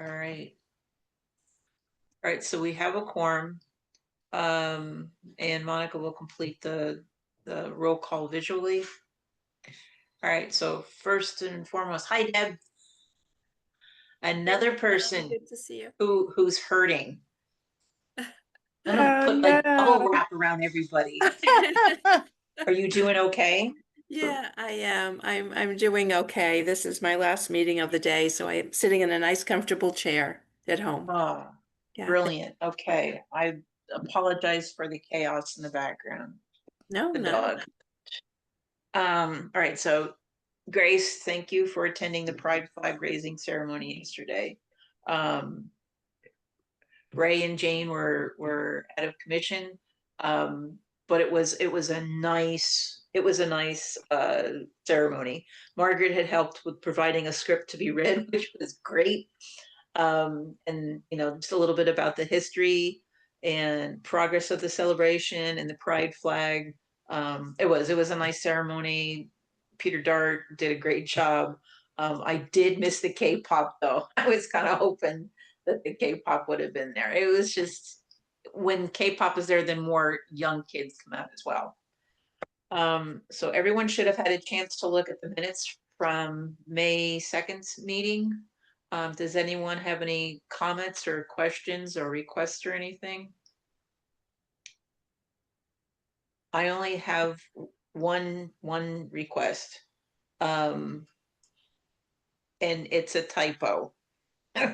All right. All right, so we have a quorum. And Monica will complete the roll call visually. All right, so first and foremost, hi Deb. Another person Good to see you. who's hurting. I'm gonna Oh, put like bubble no. wrap around everybody. Are you doing okay? Yeah, I am. I'm doing okay. This is my last meeting of the day, so I'm sitting in a nice, comfortable chair at home. Oh, Yeah. brilliant. Okay, I apologize for the chaos in the background. No, The no. dog. All right, so Grace, thank you for attending the Pride flag raising ceremony yesterday. Ray and Jane were out of commission, but it was a nice ceremony. Margaret had helped with providing a script to be read, which was great. And just a little bit about the history and progress of the celebration and the pride flag. It was a nice ceremony. Peter Dart did a great job. I did miss the K-pop though. I was kind of hoping that the K-pop would have been there. It was just when K-pop is there, then more young kids come out as well. So everyone should have had a chance to look at the minutes from May 2nd's meeting. Does anyone have any comments or questions or requests or anything? I only have one request. And it's a typo.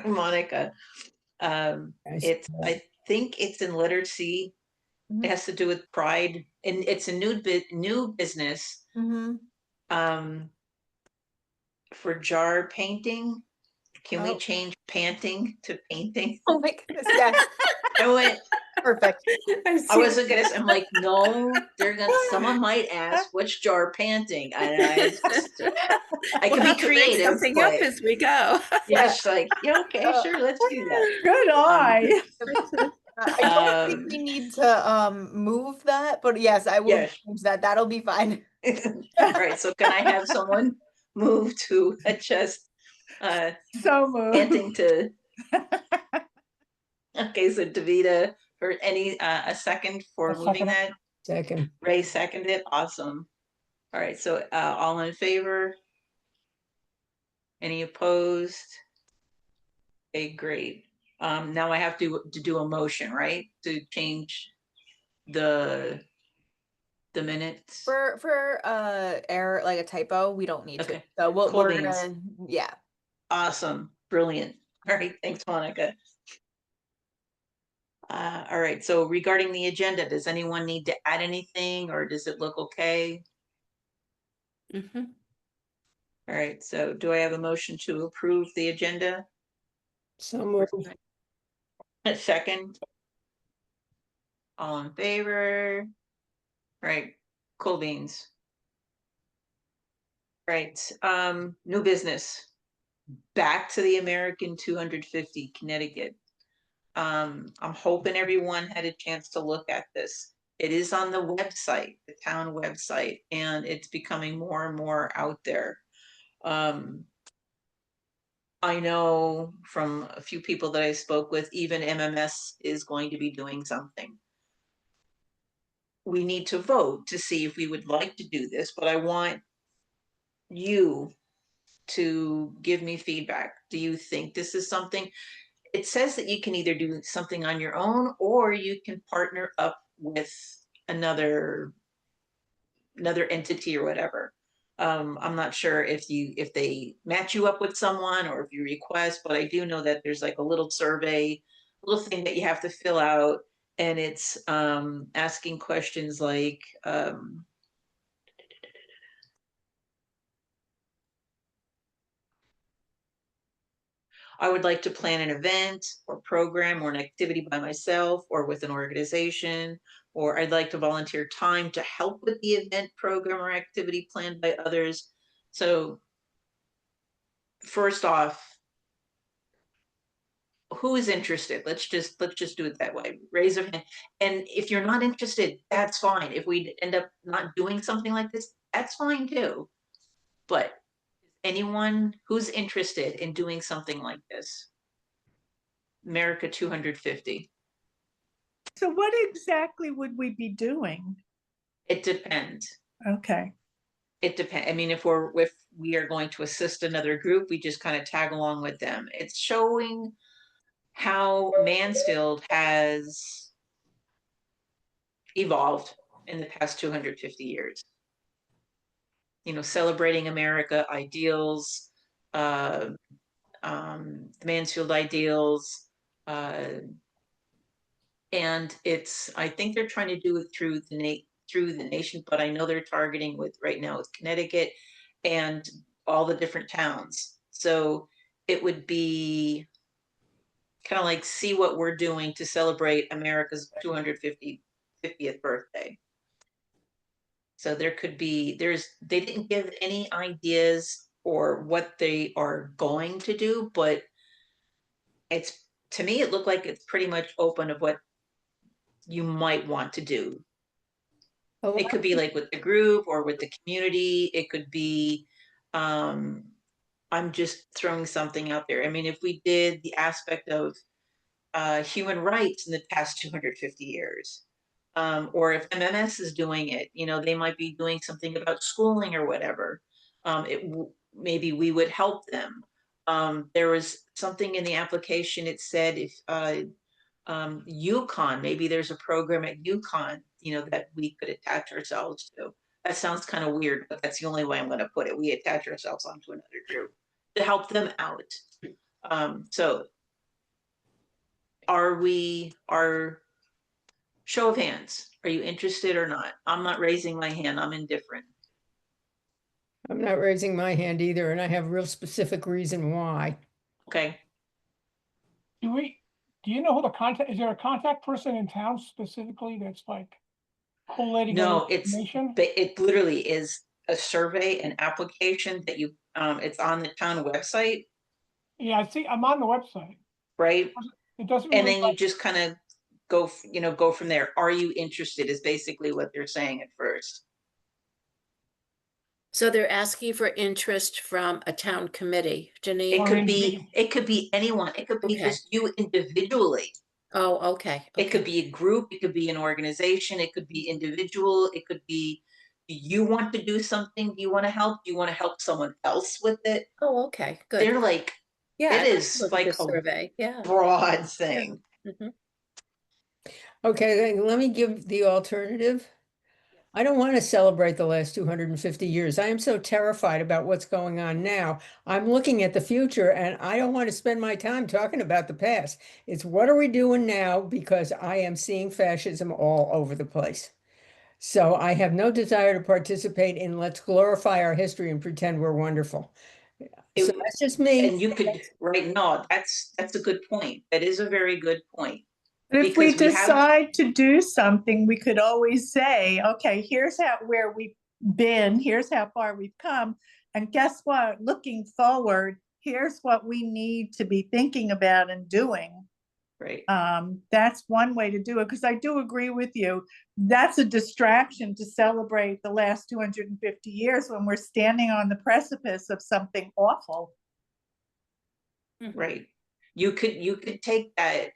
Monica. I think it's in letter C. It has to do with pride, and it's a new business. For jar painting. Can we change panting to painting? Oh my goodness, yes. I went, Perfect. I wasn't gonna, I'm like, no, someone might ask, what's jar panting? And I We'll can have be to make creative, something up but as we go. yes, like, yeah, okay, sure, let's do that. Good eye. I don't Um, think we need to move that, but yes, I will Yes. change that. That'll be fine. All right, so can I have someone move to adjust So moved. panting to okay, so Davida, for any a second for moving that. Second. Ray seconded. Awesome. All right, so all in favor? Any opposed? Okay, great. Now I have to do a motion, right? To change the minutes. For error, like a typo, we don't need to. Okay. So Cool we're beans. gonna, yeah. Awesome. Brilliant. All right, thanks, Monica. All right, so regarding the agenda, does anyone need to add anything or does it look okay? Mhm. All right, so do I have a motion to approve the agenda? So moved. A second. All in favor? Right, cool beans. Right, new business. Back to the American 250 Connecticut. I'm hoping everyone had a chance to look at this. It is on the website, the town website, and it's becoming more and more out there. I know from a few people that I spoke with, even MMS is going to be doing something. We need to vote to see if we would like to do this, but I want you to give me feedback. Do you think this is something? It says that you can either do something on your own or you can partner up with another entity or whatever. I'm not sure if they match you up with someone or if you request, but I do know that there's like a little survey, little thing that you have to fill out, and it's asking questions like I would like to plan an event or program or an activity by myself or with an organization, or I'd like to volunteer time to help with the event, program, or activity planned by others. So first off, who is interested? Let's just do it that way. Raise your hand. And if you're not interested, that's fine. If we end up not doing something like this, that's fine too. But anyone who's interested in doing something like this? America 250. So what exactly would we be doing? It depends. Okay. It depends. I mean, if we are going to assist another group, we just kind of tag along with them. It's showing how Mansfield has evolved in the past 250 years. You know, celebrating America ideals, the Mansfield ideals, and I think they're trying to do it through the nation, but I know they're targeting with right now with Connecticut and all the different towns. So it would be kind of like see what we're doing to celebrate America's 250th birthday. So there could be, they didn't give any ideas or what they are going to do, but to me, it looked like it's pretty much open of what you might want to do. It could be like with the group or with the community. It could be, I'm just throwing something out there. I mean, if we did the aspect of human rights in the past 250 years, or if MMS is doing it, you know, they might be doing something about schooling or whatever. Maybe we would help them. There was something in the application, it said if UConn, maybe there's a program at UConn, you know, that we could attach ourselves to. That sounds kind of weird, but that's the only way I'm going to put it. We attach ourselves onto another group to help them out. So show of hands, are you interested or not? I'm not raising my hand, I'm indifferent. I'm not raising my hand either, and I have a real specific reason why. Okay, Do you know who the contact, is there a contact person in town specifically that's like collating no, all the information? it literally is a survey, an application that it's on the town website, Yeah, I see, I'm on the website. right? It doesn't And really, then you just kind of go from there. Are you interested is basically what they're saying at first. So they're asking for interest from a town committee. It Janine? Or could individual. be anyone. It could be Okay. just you individually. Oh, okay. It could be a group, it could be an organization, it could be individual, it could be, do you want to do something? Do you want to help? Do you want to help someone else with it? Oh, okay, good. They're like, Yeah, it I'd like is to look at like this a survey, yeah. broad thing. Mhm. Okay, then let me give the alternative. I don't want to celebrate the last 250 years. I am so terrified about what's going on now. I'm looking at the future and I don't want to spend my time talking about the past. It's what are we doing now, because I am seeing fascism all over the place. So I have no desire to participate in let's glorify our history and pretend we're wonderful. So It- that's just me. And you could, right, no, that's a good point. That is a very good point. But if we Because we have- decide to do something, we could always say, okay, here's where we've been, here's how far we've come. And guess what? Looking forward, here's what we need to be thinking about and doing. Right. That's one way to do it, because I do agree with you. That's a distraction to celebrate the last 250 years when we're standing on the precipice of something awful. Right. You could take that.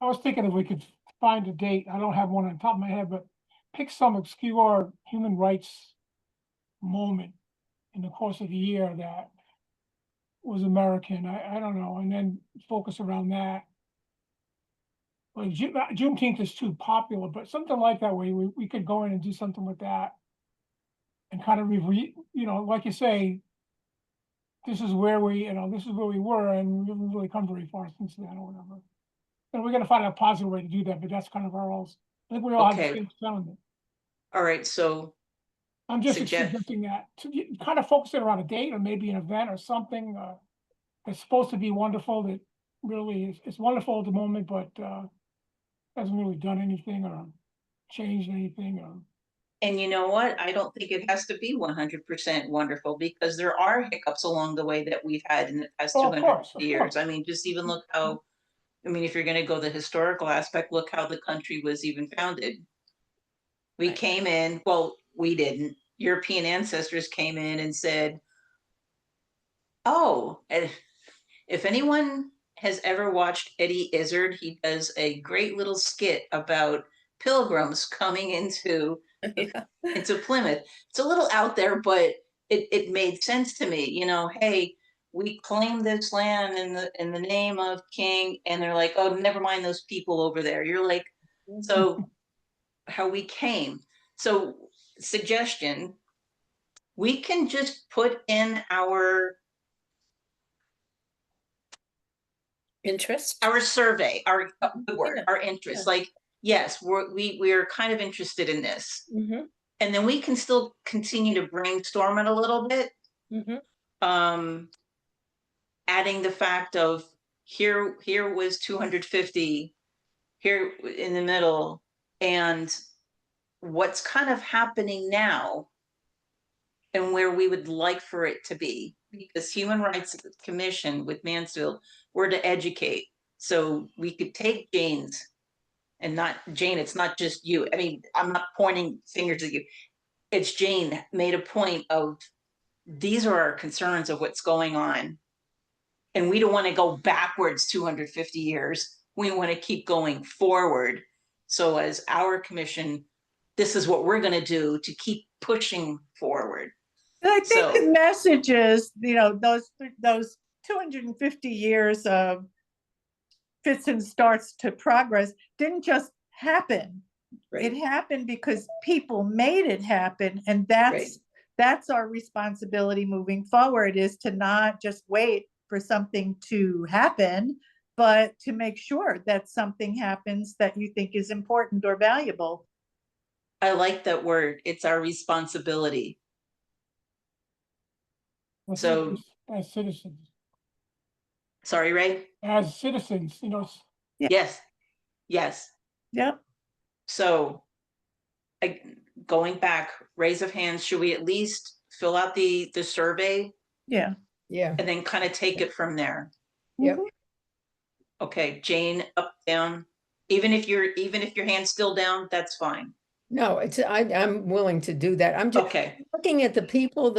I was thinking if we could find a date, I don't have one on top of my head, but pick some obscure human rights moment in the course of the year that was American, I don't know, and then focus around that. Like Juneteenth is too popular, but something like that where we could go in and do something with that. And kind of like you say, this is where we were, and we haven't really come very far since then or whatever. And we're gonna find a positive way to do that, but that's kind of our roles. I think we all have Okay. the same sentiment. All right, so I'm just Suggest- suggesting that to kind of focus it around a date or maybe an event or something that's supposed to be wonderful, that really is, it's wonderful at the moment, but hasn't really done anything or changed anything or. and you know what? I don't think it has to be 100% wonderful, because there are hiccups along the way that we've had in the past Oh, of 250 course, of years. course. I mean, just even look how, I mean, if you're going to go the historical aspect, look how the country was even founded. We Right. came in, well, we didn't. European ancestors came in and said, Oh, and if anyone has ever watched Eddie Izzard, he does a great little skit about pilgrims coming into Plymouth. It's a little out there, but it made sense to me. You know, hey, we claim this land in the name of King, and they're like, oh, never mind those people over there. You're like, so how we came. So suggestion, we can just put in our Interest? survey, our good word, Yeah, our interest. yeah. Like, yes, we're kind of interested in this, Mhm, and then we can still continue to brainstorm it a little bit. mhm. Um, adding the fact of here was 250 here in the middle, and what's kind of happening now and where we would like for it to be, because Human Rights Commission with Mansfield were to educate. So we could take Jane's, and not Jane, it's not just you. I mean, I'm not pointing fingers at you. It's Jane made a point of these are our concerns of what's going on. And we don't want to go backwards 250 years. We want to keep going forward. So as our commission, this is what we're going to do to keep pushing forward. And I think the So- message is, those 250 years of fits and starts to progress didn't just happen. It happened because people made it happen, and that's our responsibility moving forward, is to not just wait for something to happen, but to make sure that something happens that you think is important or valuable. I like that word. It's our responsibility. So- As citizens, Sorry, Ray? as citizens, you know, Yeah. Yes. Yes. Yep. So going back, raise of hands, should we at least fill out the survey Yeah. Yeah, and then kind of take it from there? Yep. Okay, Jane, up, down. Even if your hand's still down, that's fine. no, I'm willing to do that. I'm just Okay, looking at the people,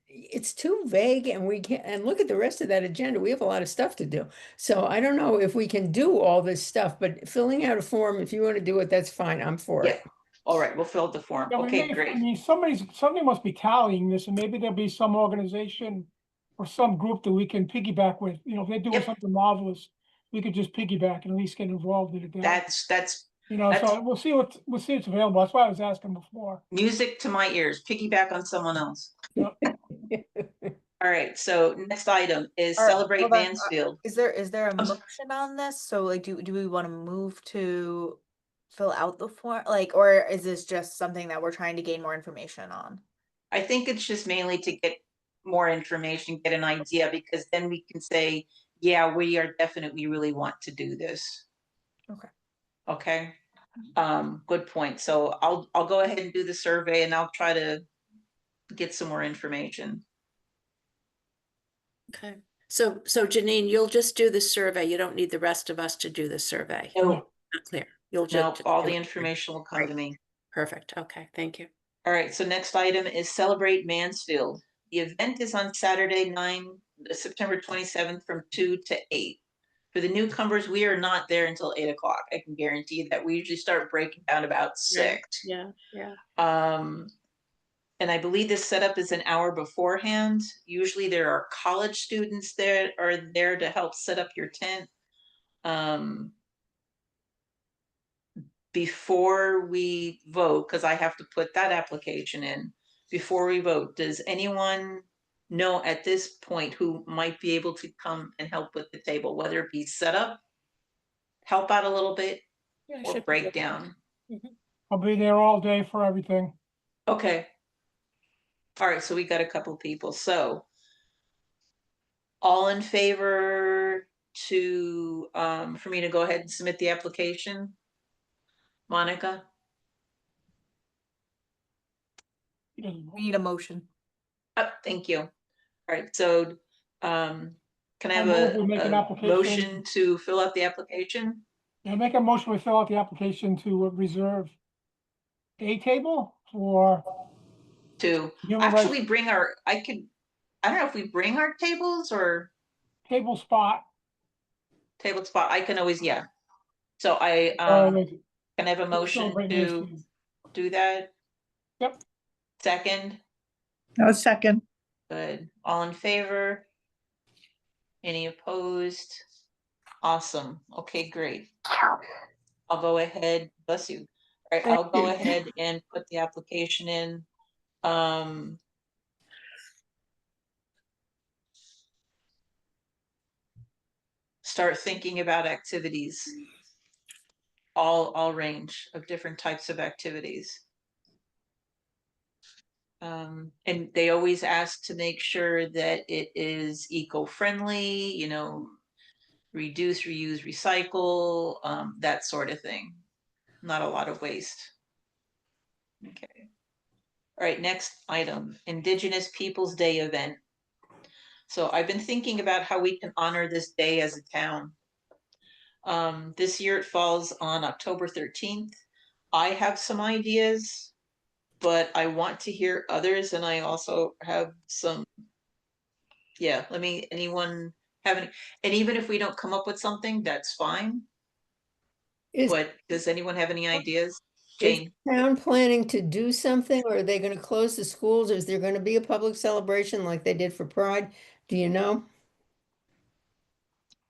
it's too vague, and we can't, and look at the rest of that agenda. We have a lot of stuff to do. So I don't know if we can do all this stuff, but filling out a form, if you want to do it, that's fine. I'm for yeah. it. All right, we'll fill out the form. yeah, Okay, I great. mean, somebody must be tallying this, and maybe there'll be some organization or some group that we can piggyback with. You know, if they're doing Yep. something marvelous, we could just piggyback and at least get involved in it. That's You know, that's- so we'll see what's available. That's why I was asking before. music to my ears. Piggyback on someone else. Yep. All right, so next item is All right, celebrate hold on. Mansfield. Is there a I'm s- motion on this? So like, do we want to move to fill out the form? Like, or is this just something that we're trying to gain more information on? I think it's just mainly to get more information, get an idea, because then we can say, yeah, we are definitely really want to do this. Okay. Okay, good point. So I'll go ahead and do the survey, and I'll try to get some more information. Okay. So Janine, you'll just do the survey. You don't need the rest of us to do the survey. No, Not clear. You'll no, just. all do the it. information will come to me. Perfect. Okay, thank you. All right, so next item is celebrate Mansfield. The event is on Saturday, September 27th from 2 to 8. For the newcomers, we are not there until 8 o'clock. I can guarantee you that. We usually start breaking down about 6. Yeah. And I believe this setup is an hour beforehand. Usually there are college students that are there to help set up your tent. Before we vote, because I have to put that application in, before we vote, does anyone know at this point who might be able to come and help with the table, whether it be set up, help out a little bit, Yeah, or should be break good. down? I'll be there all day for everything. Okay. All right, so we got a couple people. So all in favor to for me to go ahead and submit the application? Monica? He doesn't vote. We need a motion. Thank you. All right, so can I have move we make an a application. motion to fill out the application? Yeah, make a motion, we fill out the application to reserve a table for To human rights. actually bring I could I don't know if we bring our tables or Table spot. table spot. I can always, yeah. So I, like, can I have a motion celebrate to Mansfield. do that? Yep. Second, No second. good. All in favor? Any opposed? Awesome. Okay, great. I'll go ahead, bless you. All right, I'll go ahead and put the application in. Start thinking about activities. All range of different types of activities. And they always ask to make sure that it is eco-friendly, you know, reduce, reuse, recycle, that sort of thing. Not a lot of waste. Okay. All right, next item, Indigenous Peoples' Day event. So I've been thinking about how we can honor this day as a town. This year it falls on October 13th. I have some ideas, but I want to hear others, and I also have some, yeah, anyone have any, and even if we don't come up with something, that's fine. Is, But does anyone have any ideas? is Jane? town planning to do something, or are they gonna close the schools? Is there gonna be a public celebration like they did for Pride? Do you know?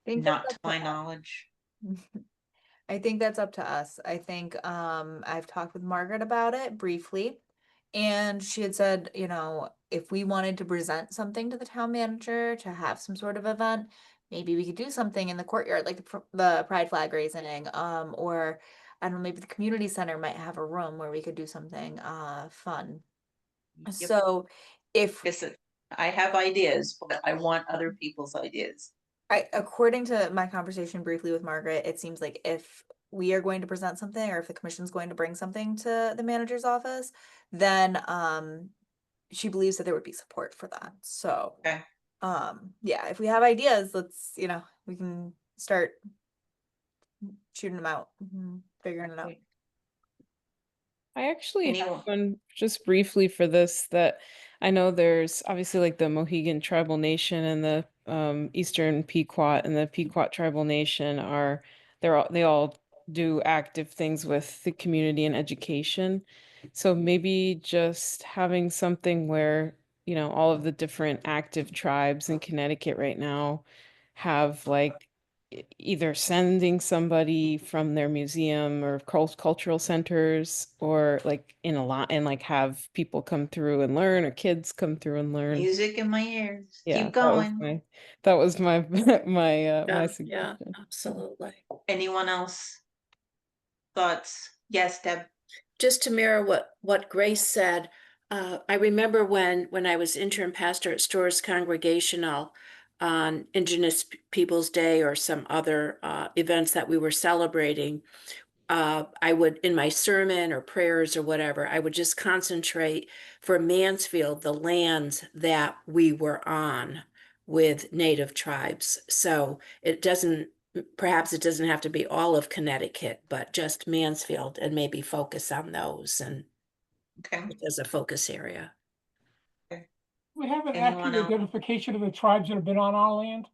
think that's Not up to my us. knowledge. I think that's up to us. I think I've talked with Margaret about it briefly, and she had said, you know, if we wanted to present something to the town manager to have some sort of event, maybe we could do something in the courtyard, like the pride flag raising, or I don't know, maybe the community center might have a room where we could do something fun. Yep. So if Listen, I have ideas, but I want other people's ideas. according to my conversation briefly with Margaret, it seems like if we are going to present something or if the commission's going to bring something to the manager's office, then she believes that there would be support for that. So Okay. yeah, if we have ideas, let's, you know, we can start shooting them out, figuring it out. Great. I actually have Anyone? one just briefly for this that I know there's obviously like the Mohegan Tribal Nation and the Eastern Pequot and the Pequot Tribal Nation are they all do active things with the community and education. So maybe just having something where, you know, all of the different active tribes in Connecticut right now have like either sending somebody from their museum or cultural centers or like in a lot and like have people come through and learn or kids come through and learn. Music in my ears. Yeah, Keep going. that was my my Yeah, suggestion. absolutely. Anyone else? Thoughts? Yes, Deb. Just to mirror what Grace said, I remember when I was interim pastor at Storrs Congregational on Indigenous Peoples' Day or some other events that we were celebrating, I would, in my sermon or prayers or whatever, I would just concentrate for Mansfield, the lands that we were on with Native tribes. So perhaps it doesn't have to be all of Connecticut, but just Mansfield and maybe focus on those and Okay. as a focus area. We have an Anyone accurate else? identification of the tribes that have been on our land.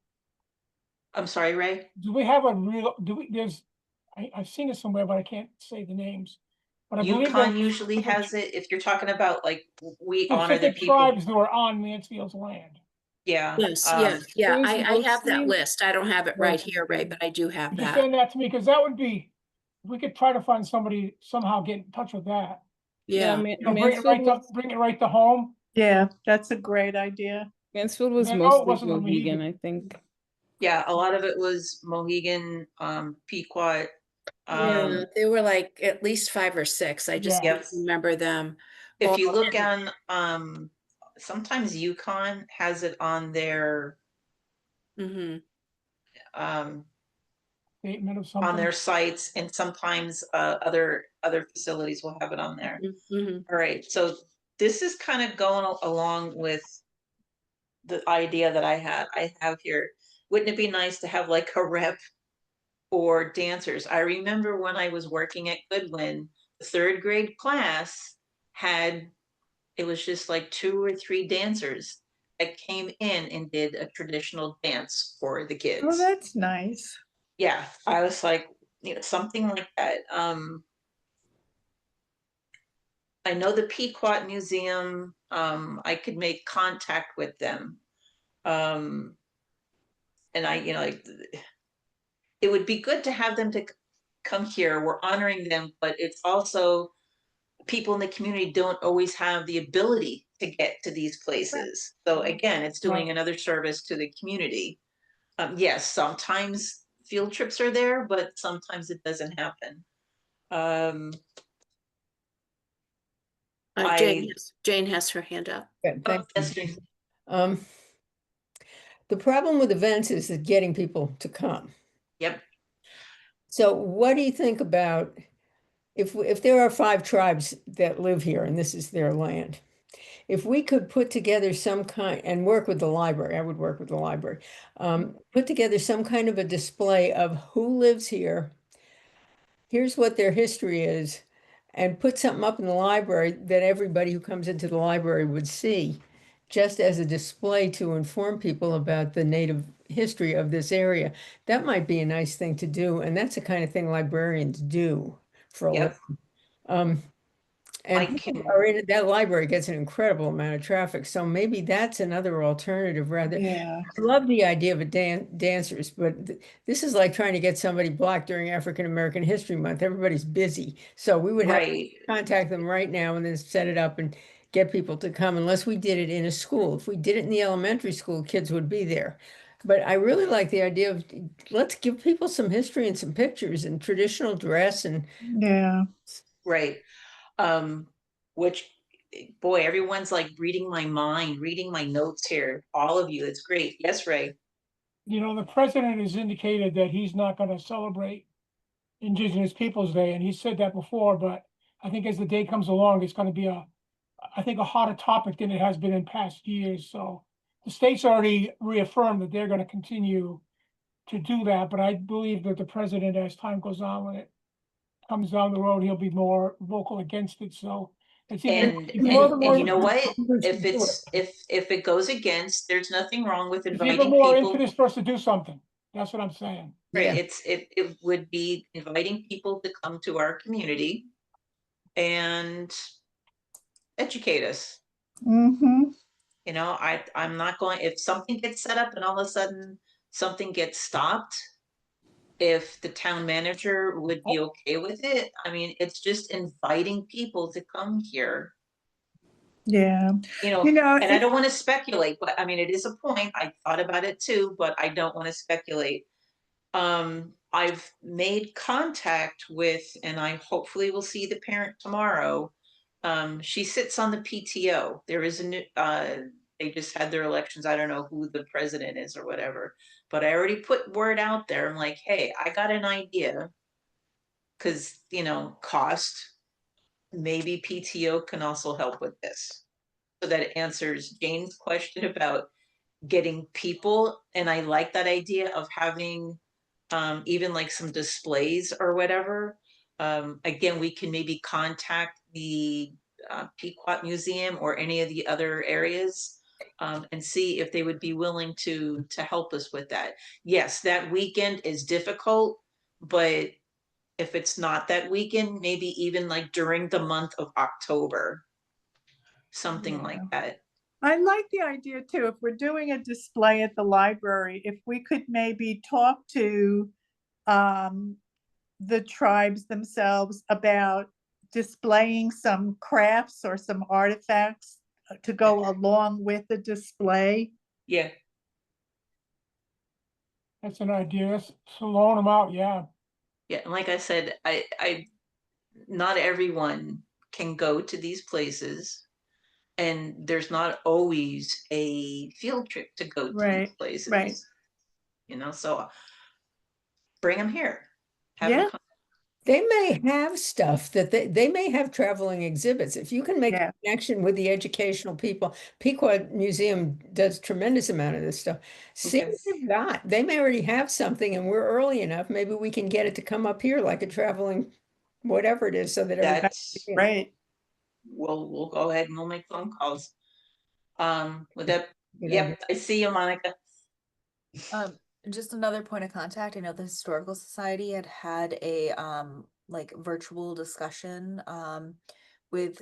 I'm sorry, Ray. Do we have a real, I've seen it somewhere, but I can't say the names. But I believe UConn there's usually has it. If you're talking about like we honor the specific people. tribes that were on Mansfield's land. Yeah. Yes, yeah, It was I have that mostly- list. I don't have it right here, Ray, but I do have Could you that. send that to me? Because that would be, we could try to find somebody, somehow get in touch with that. Yeah, You know, bring it right to home. Yeah, that's a great idea. Mansfield was I know it mostly wasn't the Mohegan, Mohegan. I think. Yeah, a lot of it was Mohegan, Pequot. yeah, there were like at least 5 or 6. I just Yeah. don't remember them. If you Oh, look and- on, sometimes UConn has it on their, Mhm. Statement of on something. their sites, and sometimes other facilities will have it on there. Mhm. All right, so this is kind of going along with the idea that I have here. Wouldn't it be nice to have like a rep for dancers? I remember when I was working at Goodwin, the 3rd grade class had, it was just like 2 or 3 dancers. that came in and did a traditional dance for the kids. Oh, that's nice. Yeah, I was like, something like that. I know the Pequot Museum, I could make contact with them. And like, it would be good to have them to come here. We're honoring them, but it's also people in the community don't always have the ability to get to these places. So again, it's doing Right. another service to the community. Yes, sometimes field trips are there, but sometimes it doesn't happen. Jane has her hand up. Good, thank you. yes, Jane. The problem with events is that getting people to come. Yep. So what do you think about if there are 5 tribes that live here and this is their land? If we could put together some kind and work with the library, I would work with the library, put together some kind of a display of who lives here, here's what their history is, and put something up in the library that everybody who comes into the library would see, just as a display to inform people about the native history of this area. That might be a nice thing to do, and that's the kind of thing librarians do for a Yep. living. And people are in that library gets an incredible amount of traffic, so maybe that's another alternative rather. Yeah. I love the idea of a dancers, but this is like trying to get somebody black during African American History Month. Everybody's busy, so we would have to Right. contact them right now and then set it up and get people to come. Unless we did it in a school, if we did it in the elementary school, kids would be there. But I really like the idea of let's give people some history and some pictures and traditional dress and Yeah. Right. Which, boy, everyone's like reading my mind, reading my notes here. All of you, it's great. Yes, Ray. The president has indicated that he's not going to celebrate Indigenous Peoples' Day, and he said that before, but I think as the day comes along, it's going to be I think a hotter topic than it has been in past years. So the state's already reaffirmed that they're going to continue to do that, but I believe that the president, as time goes on, when it comes down the road, he'll be more vocal against it. So it's And even more you know what? If it goes against, there's nothing wrong with It's inviting even more people. impetus for us to do something. That's what I'm saying. Right. Yeah. It would be inviting people to come to our community and educate us. Mm-hmm. I'm not going, if something gets set up and all of a sudden something gets stopped, if the town manager would be okay with it, I mean, it's just inviting people to come here. Yeah. And I don't want to speculate, but I mean, it is a point. I thought about it too, but I don't want to speculate. I've made contact with, and I hopefully will see the parent tomorrow. She sits on the PTO. There is a new, they just had their elections. I don't know who the president is or whatever, but I already put word out there. I'm like, hey, I got an idea. Cause cost, maybe PTO can also help with this. So that answers Jane's question about getting people. And I like that idea of having even like some displays or whatever. Again, we can maybe contact the Pequot Museum or any of the other areas and see if they would be willing to help us with that. Yes, that weekend is difficult, but if it's not that weekend, maybe even like during the month of October, something like that. I like the idea too. If we're doing a display at the library, if we could maybe talk to the tribes themselves about displaying some crafts or some artifacts to go along with the display. Yeah. That's an idea. That's loan them out. Yeah. Yeah. And like I said, I not everyone can go to these places. And there's not always a field trip to go to these places. Right. So bring them here. Yeah. They may have stuff that they may have traveling exhibits. If you can make a Yeah. connection with the educational people, Pequot Museum does tremendous amount of this stuff. See Okay. what they've got. They may already have something and we're early enough. Maybe we can get it to come up here like a traveling, whatever it is, so that everybody. That's Right. we'll go ahead and we'll make phone calls. With that Good idea. Yep, I see you, Monica. Just another point of contact. I know the Historical Society had a like virtual discussion with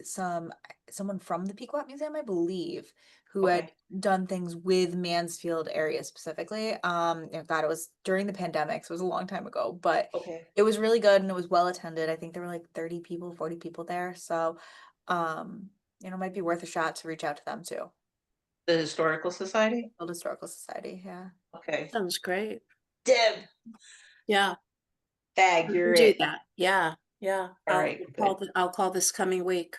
someone from the Pequot Museum, I believe, who had Okay. done things with Mansfield area specifically. God, it was during the pandemic, so it was a long time ago, but Okay. it was really good and it was well attended. I think there were like 30 people, 40 people there. So it might be worth a shot to reach out to them too. The Historical Society? Field Historical Society, yeah. Okay. Sounds great. Deb, Yeah. tag, we you're can do it. that. Yeah. Yeah. All right, good. I'll call this coming week.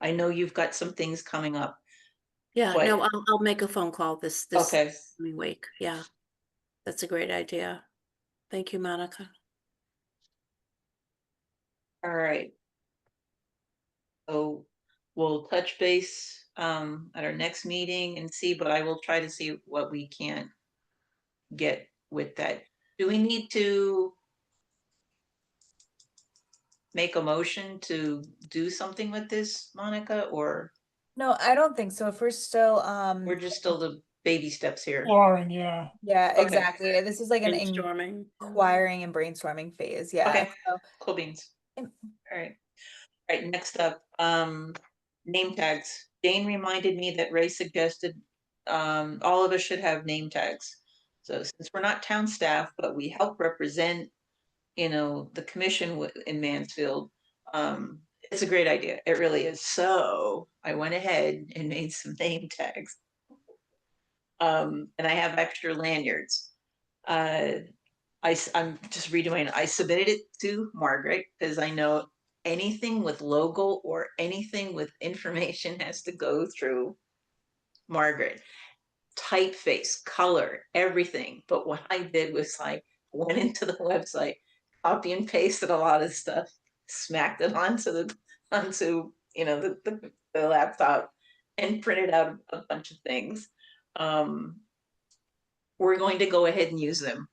I know you've got some things coming up. Yeah, But- no, I'll make a phone call this Okay. coming week. Yeah. That's a great idea. Thank you, Monica. All right. So we'll touch base at our next meeting and see, but I will try to see what we can get with that. Do we need to make a motion to do something with this, Monica, or No, I don't think so. If we're still we're just still the baby steps here? Exploring, yeah. yeah, Okay. exactly. This is like an Brainstorming. inquiring and brainstorming phase. Yeah. Okay. So Cool beans. Yep. All right. All right, next up, name tags. Jane reminded me that Ray suggested all of us should have name tags. So since we're not town staff, but we help represent, the commission in Mansfield, it's a great idea. It really is. So I went ahead and made some name tags. And I have extra lanyards. I'm just redoing it. I submitted it to Margaret because I know anything with logo or anything with information has to go through Margaret. Typeface, color, everything. But what I did was went into the website, copy and pasted a lot of stuff, smacked it onto the laptop, and printed out a bunch of things. We're going to go ahead and use them.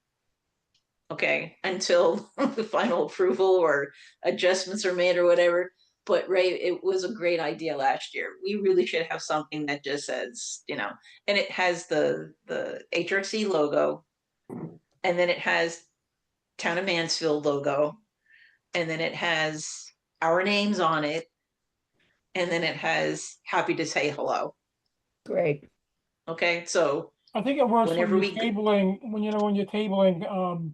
Okay, until the final approval or adjustments are made or whatever. But Ray, it was a great idea last year. We really should have something that just says, and it has the HRC logo, and then it has Town of Mansfield logo, and then it has our names on it, and then it has happy to say hello. Great. Okay, so I think it works when Whenever you're we- tabling, when you're tabling,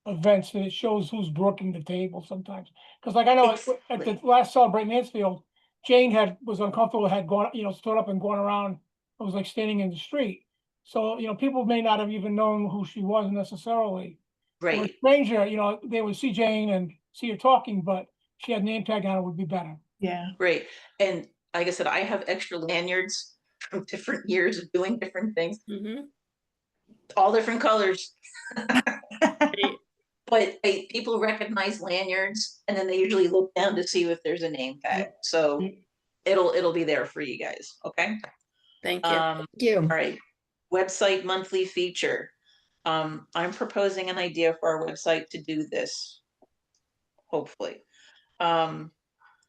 events, and it shows who's brooking the table sometimes. Cause like I know at the last Celebrate Mansfield, Jane was uncomfortable, had gone, stood up and gone around. It was like standing in the street. So, people may not have even known who she was necessarily. Or a right, stranger, they would see Jane and see her talking, but she had name tag on it, would be better. Yeah. right. And like I said, I have extra lanyards from different years of doing different things, Mm-hmm. all different colors. But people recognize lanyards, and then they usually look down to see if there's a name tag. So Yep. it'll be there for you guys. Okay. Thank you. Thank you. All right. Website monthly feature. I'm proposing an idea for our website to do this. Hopefully,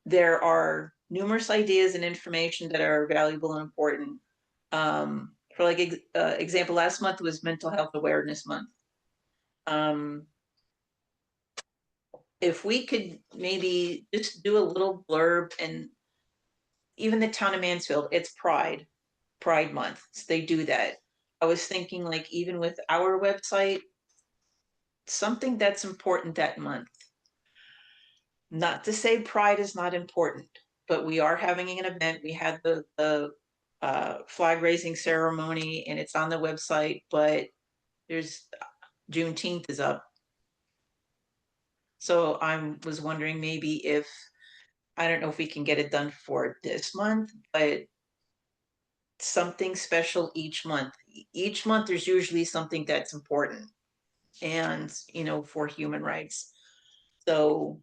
there are numerous ideas and information that are valuable and important. For example, last month was Mental Health Awareness Month. If we could maybe just do a little blurb, and even the Town of Mansfield, it's Pride Month, so they do that. I was thinking even with our website, something that's important that month. Not to say Pride is not important, but we are having an event. We had the flag raising ceremony, and it's on the website, but there's Juneteenth is up. So I was wondering maybe if, I don't know if we can get it done for this month, but something special each month. Each month there's usually something that's important and, for human rights. So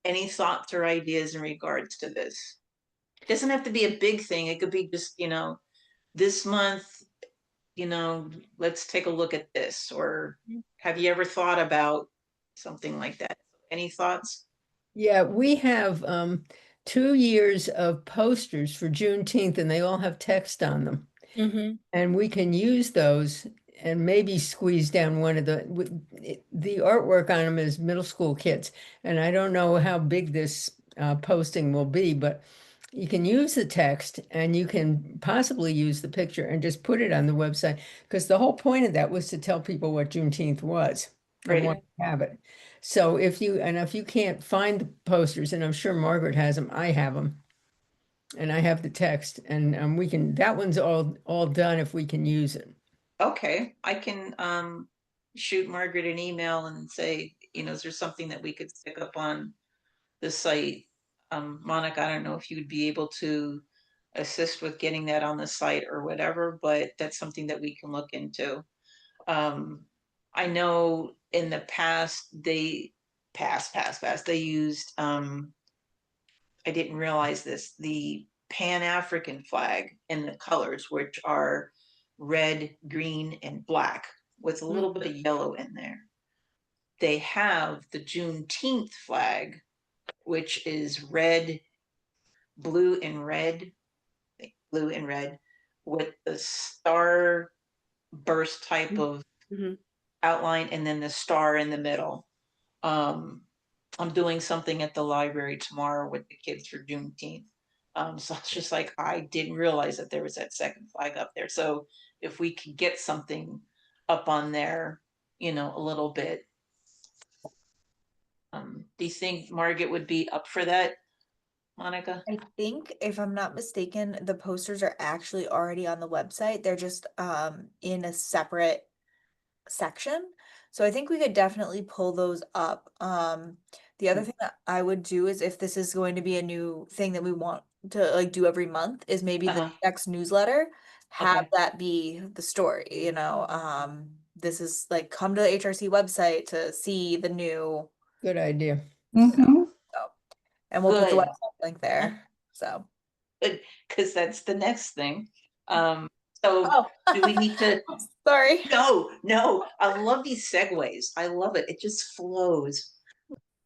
any thoughts or ideas in regards to this? It doesn't have to be a big thing. It could be just, this month, let's take a look at this, or have you ever thought about something like that? Any thoughts? Yeah, we have 2 years of posters for Juneteenth, and they all have text on them. And we can use those and maybe squeeze down one of the artwork on them is middle school kids. And I don't know how big this posting will be, but you can use the text and you can possibly use the picture and just put it on the website. Because the whole point of that was to tell people what Juneteenth was and Right. why we have it. So if you can't find the posters, and I'm sure Margaret has them, I have them. And I have the text, and that one's all done if we can use it. Okay, I can shoot Margaret an email and say, is there something that we could stick up on the site? Monica, I don't know if you would be able to assist with getting that on the site or whatever, but that's something that we can look into. I know in the past they used I didn't realize this, the Pan-African flag in the colors, which are red, green, and black with a little bit of yellow in there. They have the Juneteenth flag, which is red, blue, and red, with the star burst type of outline and then the star in the middle. I'm doing something at the library tomorrow with the kids for Juneteenth. So it's just like, I didn't realize that there was that second flag up there. So if we could get something up on there, a little bit. Do you think Margaret would be up for that, Monica? I think, if I'm not mistaken, the posters are actually already on the website. They're just in a separate section. So I think we could definitely pull those up. The other thing that I would do is, if this is going to be a new thing that we want to like do every month, is maybe the next newsletter have Okay. that be the story, this is like, come to the HRC website to see the new, Good idea. Mhm. and we'll put the Good. website link there. So Because that's the next thing. So oh, do we need to? sorry. No, I love these segues. I love it. It just flows.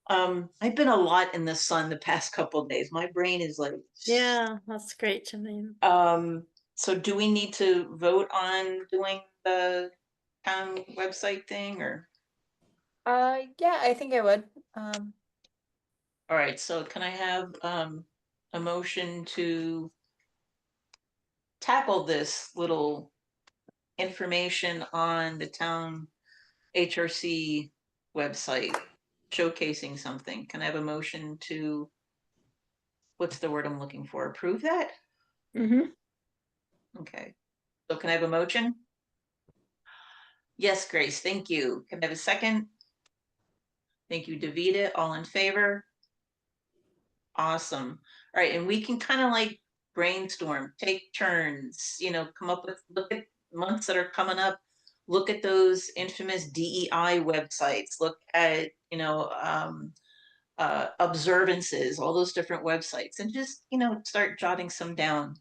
I've been a lot in the sun the past couple of days. My brain is like, Yeah, that's great, Janine. so do we need to vote on doing the town website thing, or? Yeah, I think I would. All right, so can I have a motion to tackle this little information on the town HRC website, showcasing something? Can I have a motion to, what's the word I'm looking for? Approve that? Okay. So can I have a motion? Yes, Grace, thank you. Can I have a second? Thank you, Davida. All in favor? Awesome. All right, and we can kind of like brainstorm, take turns, come up with, look at months that are coming up, look at those infamous DEI websites, look at, observances, all those different websites, and just, start jotting some down.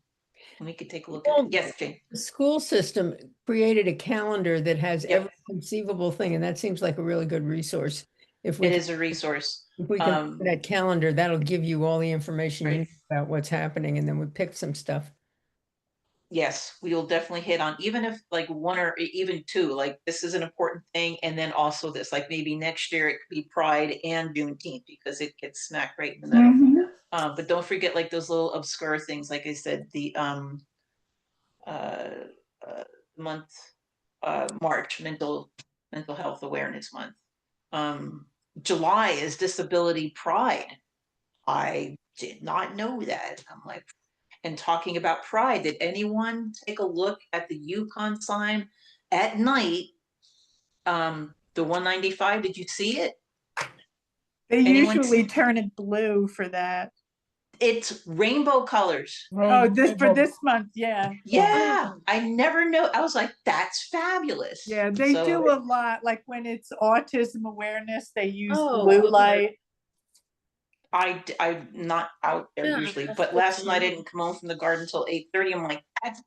And we could take a look at it. Yes, Jane. The school system created a calendar that has Yep. every conceivable thing, and that seems like a really good resource. If It is a resource. we can look at that calendar, that'll give you all the information you Right. need about what's happening, and then we pick some stuff. Yes, we will definitely hit on, even if like one or even two, like this is an important thing. And then also this, like maybe next year it could be Pride and Juneteenth, because it gets smack right in the middle. But don't forget like those little obscure things, like I said, the month, March, mental health awareness month. July is Disability Pride. I did not know that. I'm like, and talking about Pride, did anyone take a look at the Yukon sign at night? The 195, did you see it? They Anyone usually see- turn it blue for that. It's rainbow colors. Oh, for this month, yeah. Yeah, I never know. I was like, that's fabulous. Yeah, they So- do a lot, like when it's autism awareness, they use Oh, blue okay. light. I'm not out there Yeah, usually, that's but good last to night I know. didn't come home from the garden until 8:30. I'm like, that's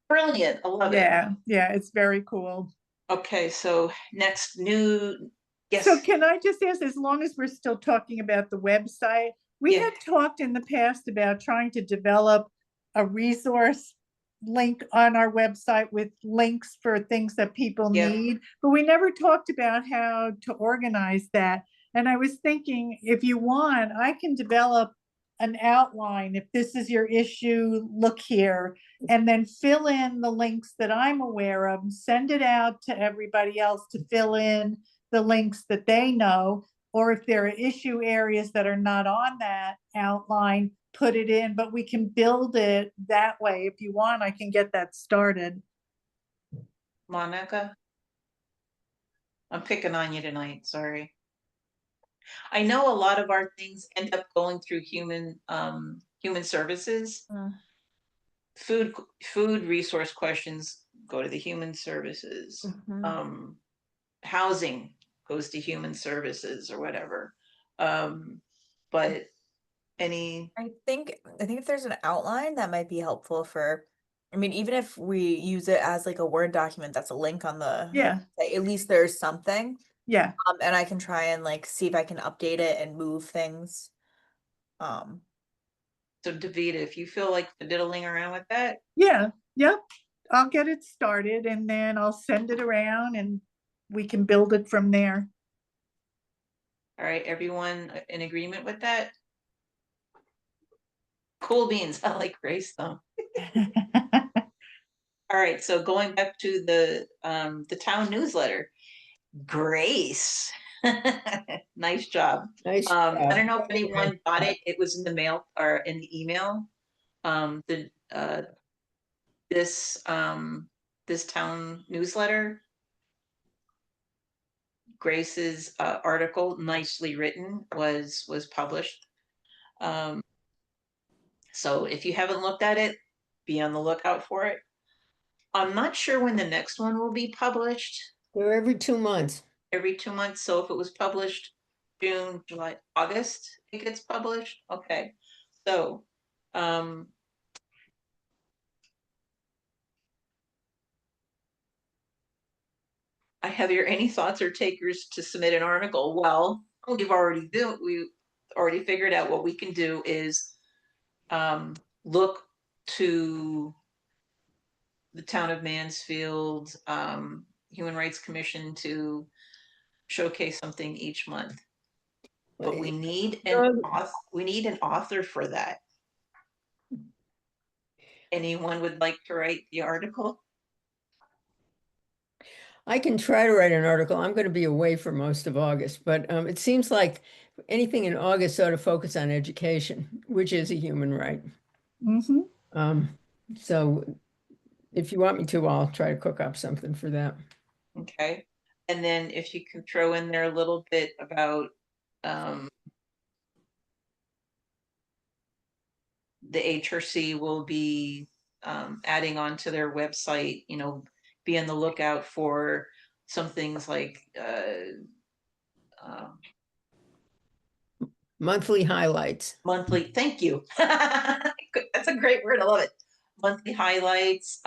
brilliant. I love it. Yeah, it's very cool. Okay, so next new, yes. So can I just ask, as long as we're still talking about the website, We Yeah. had talked in the past about trying to develop a resource link on our website with links for things that people Yep. need, but we never talked about how to organize that. And I was thinking, if you want, I can develop an outline. If this is your issue, look here, and then fill in the links that I'm aware of, and send it out to everybody else to fill in the links that they know. Or if there are issue areas that are not on that outline, put it in, but we can build it that way. If you want, I can get that started. Monica? I'm picking on you tonight, sorry. I know a lot of our things end up going through human services. Mm. Food resource questions go to the human services. Mhm. Housing goes to human services or whatever. But any, I think if there's an outline that might be helpful for, I mean, even if we use it as like a Word document that's a link on the Yeah, website, at least there's something. yeah. And I can try and like see if I can update it and move things. so Davida, if you feel like diddling around with that, Yeah, yep. I'll get it started and then I'll send it around and we can build it from there. all right, everyone in agreement with that? Cool beans, I like Grace though. All right, so going back to the town newsletter, Grace. Nice job. Nice I job. don't know if anyone got it. It was in the mail or in the email. This town newsletter. Grace's article, nicely written, was published. So if you haven't looked at it, be on the lookout for it. I'm not sure when the next one will be published. They're every 2 months. Every 2 months. So if it was published June, July, August, it gets published. Okay. So, have your any thoughts or takers to submit an article? Well, we already figured out what we can do is look to the town of Mansfield Human Rights Commission to showcase something each month. But we need an author for that. Anyone would like to write the article? I can try to write an article. I'm going to be away for most of August, but it seems like anything in August ought to focus on education, which is a human right. So if you want me to, I'll try to cook up something for that. Okay. And then if you can throw in there a little bit about the HRC will be adding on to their website, be on the lookout for some things like Monthly highlights. monthly, thank you. That's a great word, I love it. Monthly highlights,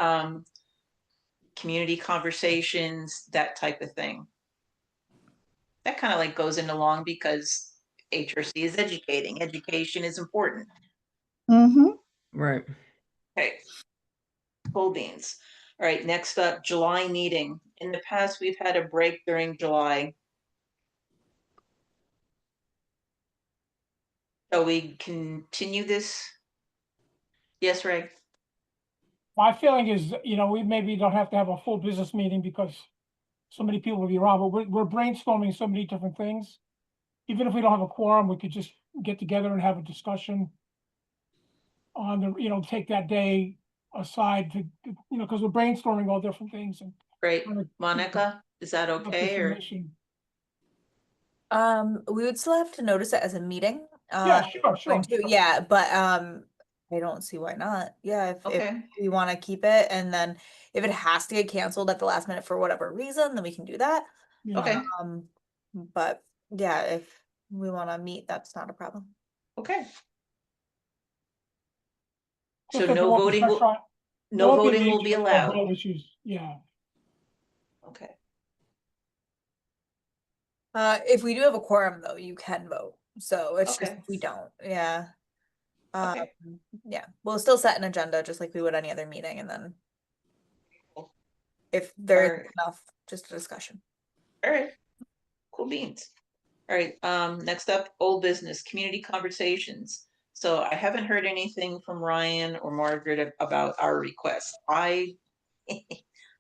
community conversations, that type of thing. That kind of like goes in along because HRC is educating. Education is important. Right. Okay. Cool beans. All right, next up, July meeting. In the past, we've had a break during July. Shall we continue this? Yes, Ray? My feeling is, we maybe don't have to have a full business meeting because so many people will be around, but we're brainstorming so many different things. Even if we don't have a quorum, we could just get together and have a discussion on the, take that day aside to, because we're brainstorming all different things and. Great. Monica, is that okay? Or We would still have to notice it as a meeting. Yeah, sure. Yeah, but I don't see why not. Yeah, if okay. we want to keep it, and then if it has to get canceled at the last minute for whatever reason, then we can do that. Yeah. Okay. But yeah, if we want to meet, that's not a problem. Okay. Just So that no there won't voting pressure will on- there no won't voting any will be vote allowed. Issues. Yeah. Okay. If we do have a quorum, though, you can vote. So it's just, Okay. we don't, yeah. Okay. Yeah, we'll still set an agenda just like we would any other meeting, and then Cool. if there is Alright. enough, just a discussion. All right, cool beans. All right, next up, old business, community conversations. So I haven't heard anything from Ryan or Margaret about our request. I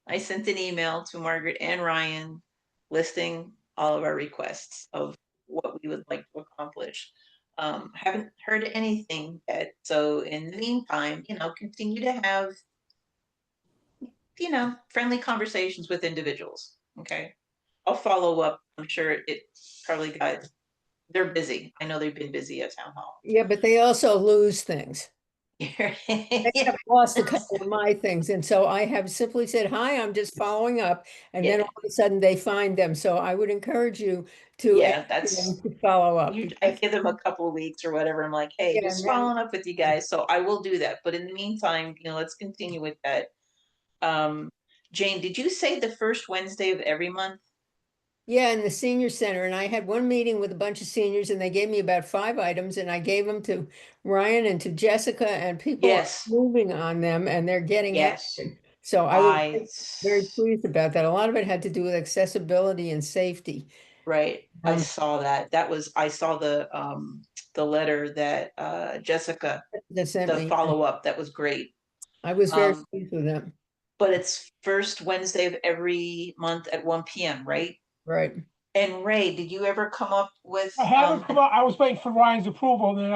I sent an email to Margaret and Ryan listing all of our requests of what we would like to accomplish. Haven't heard anything yet. So in the meantime, continue to have, friendly conversations with individuals. Okay. I'll follow up. I'm sure it probably they're busy. I know they've been busy at town hall. Yeah, but they also lose things. They Yeah. have lost a couple of my things, and so I have simply said, hi, I'm just following up, and then Yeah. all of a sudden they find them. So I would encourage you to Yeah, ask them to follow up. I give them a couple of weeks or whatever. I'm like, hey, Yeah, just and then- following up with you guys. So I will do that. But in the meantime, let's continue with that. Jane, did you say the first Wednesday of every month? Yeah, in the senior center, and I had one meeting with a bunch of seniors, and they gave me about 5 items, and I gave them to Ryan and to Jessica, and people are Yes. moving on them, and they're getting Yes. action. So I was very pleased about that. A lot of it had to do with accessibility and safety. Right. I Um, saw that. I saw the letter that Jessica, that sent the me. follow-up, that was great. I was very Um, pleased with them. but it's first Wednesday of every month at 1 p.m., right? Right. And Ray, did you ever come up with I haven't come out, I was waiting for Ryan's approval, then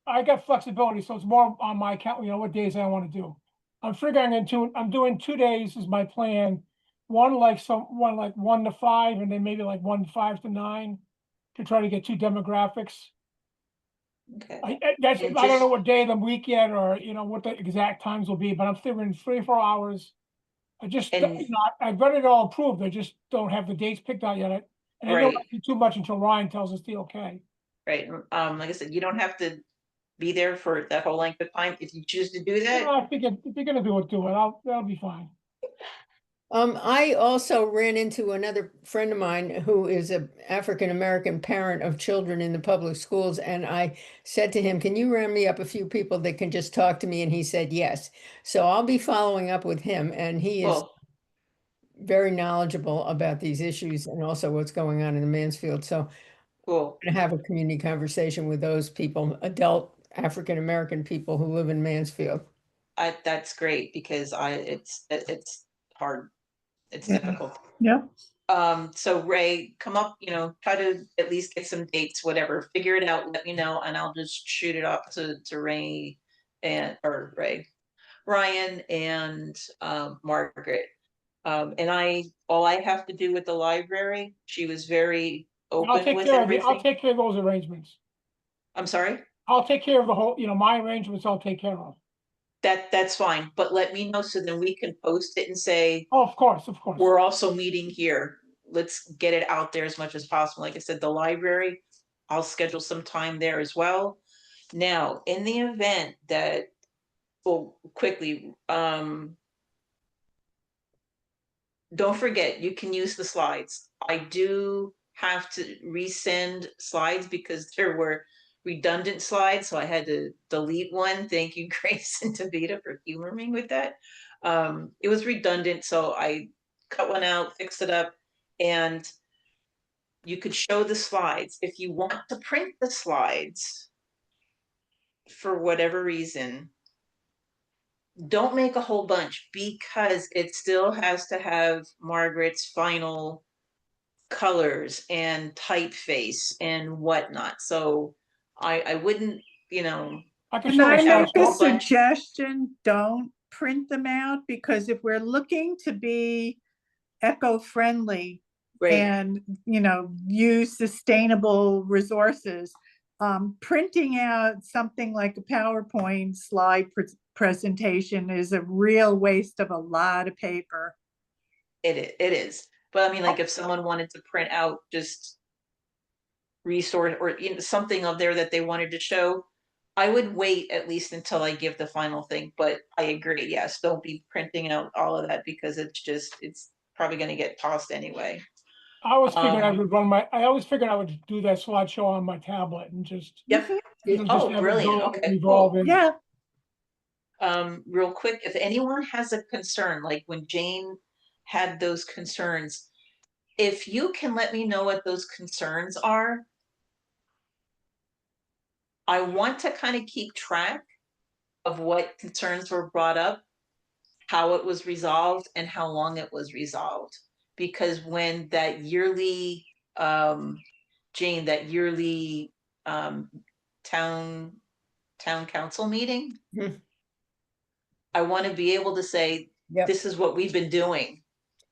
I got flexibility, so it's more on my account, what days I want to do. I'm figuring I'm doing 2 days is my plan. One like 1 to 5, and then maybe like 1 5 to 9 to try to get 2 demographics. Okay. I And don't know just- what day of the week yet, or what the exact times will be, but I'm figuring 3 or 4 hours. I just, And- I've got it all approved, I just don't have the dates picked out yet. And I don't Right. want to do too much until Ryan tells us the okay. Right. Like I said, you don't have to be there for that whole length of time. If you choose to do that, I figured if you're gonna do it, that'll be fine. I also ran into another friend of mine who is an African-American parent of children in the public schools. And I said to him, can you round me up a few people that can just talk to me? And he said, yes. So I'll be following up with him, and he is well, very knowledgeable about these issues and also what's going on in the Mansfield. So cool. I'm gonna have a community conversation with those people, adult African-American people who live in Mansfield. That's great because it's hard. It's Yeah. difficult. Yeah. So Ray, come up, try to at least get some dates, whatever, figure it out, let me know, and I'll just shoot it up to Ray or Ryan and Margaret. And all I have to do with the library, she was very I'll open take with care everything. of those arrangements. I'm sorry? I'll take care of the whole, my arrangements I'll take care of. That's fine, but let me know so then we can post it and say, Oh, of course. we're also meeting here. Let's get it out there as much as possible. Like I said, the library, I'll schedule some time there as well. Now, in the event that, well, quickly, don't forget, you can use the slides. I do have to resend slides because there were redundant slides, so I had to delete one. Thank you, Grace and Davida, for humoring with that. It was redundant, so I cut one out, fixed it up, and you could show the slides. If you want to print the slides, for whatever reason, don't make a whole bunch because it still has to have Margaret's final colors and typeface and whatnot. So I wouldn't, I can Can show I the make a slides. bunch. suggestion? Don't print them out, because if we're looking to be eco-friendly Right. and, use sustainable resources, printing out something like a PowerPoint slide presentation is a real waste of a lot of paper. It is. But I mean, like if someone wanted to print out just resource or something up there that they wanted to show, I would wait at least until I give the final thing. But I agree, yes, don't be printing out all of that because it's probably going to get tossed anyway. I always figured I Um, would do that slideshow on my tablet and just, Yep. you know, Oh, just have it brilliant. go Okay, cool. revolve in. Yeah, Real quick, if anyone has a concern, like when Jane had those concerns, if you can let me know what those concerns are, I want to kind of keep track of what concerns were brought up, how it was resolved, and how long it was resolved. Because when that yearly, Jane, that yearly town council meeting, Mhm. I want to be able to say, Yep. this is what we've been doing,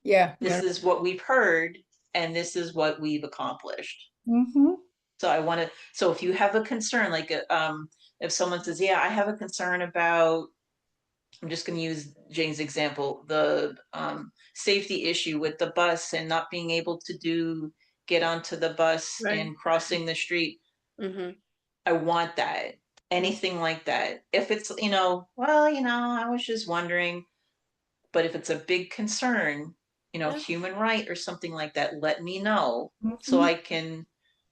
Yeah. this is what we've heard, and this is what we've accomplished. mm-hmm, So I want to, so if you have a concern, like, if someone says, yeah, I have a concern about, I'm just going to use Jane's example, the safety issue with the bus and not being able to get onto the bus Right. and crossing the street. Mm-hmm. I want that. Anything like that. If it's, well, I was just wondering, but if it's a big concern, Yeah. human right or something like that, let me know so mm-hmm. I can.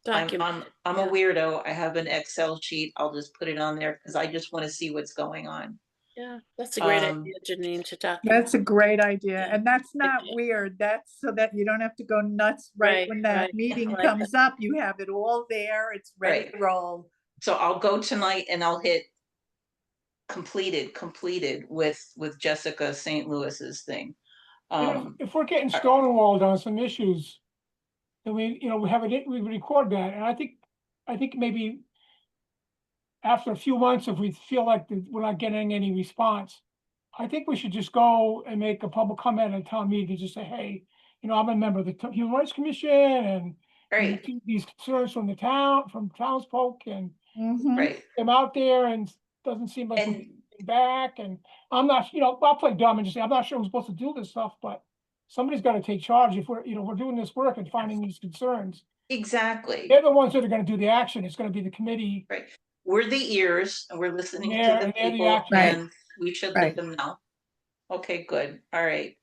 I'm Document. I'm a weirdo. I have an Excel sheet. I'll just put it on there because I just want to see what's going on. Yeah, that's a great Um, idea, Janine, to document. That's a great idea. Yeah. And that's not idea. weird. That's so that you don't have to go nuts right Right, when that right. meeting I like comes up. You have it all there. It's ready Right. to roll. So I'll go tonight and I'll hit completed with Jessica St. Louis's thing. And if we're getting stonewalled on some issues, then we record that, and I think maybe after a few months, if we feel like we're not getting any response, I think we should just go and make a public comment at a town meeting, just say, hey, I'm a member of the Human Rights Commission, and Right, these concerns from townsfolk, and Mhm. right. I'm out there, and doesn't seem like we're And getting back, and I'm not, I'll play dumb and just say, I'm not sure who's supposed to do this stuff, but somebody's got to take charge if we're doing this work and finding these concerns. exactly, They're the ones that are going to do the action. It's going to be the committee. right. We're the ears and we're listening to Yeah, the and they're the people actors. Right. and we should Right. let them know. Okay, good. All right.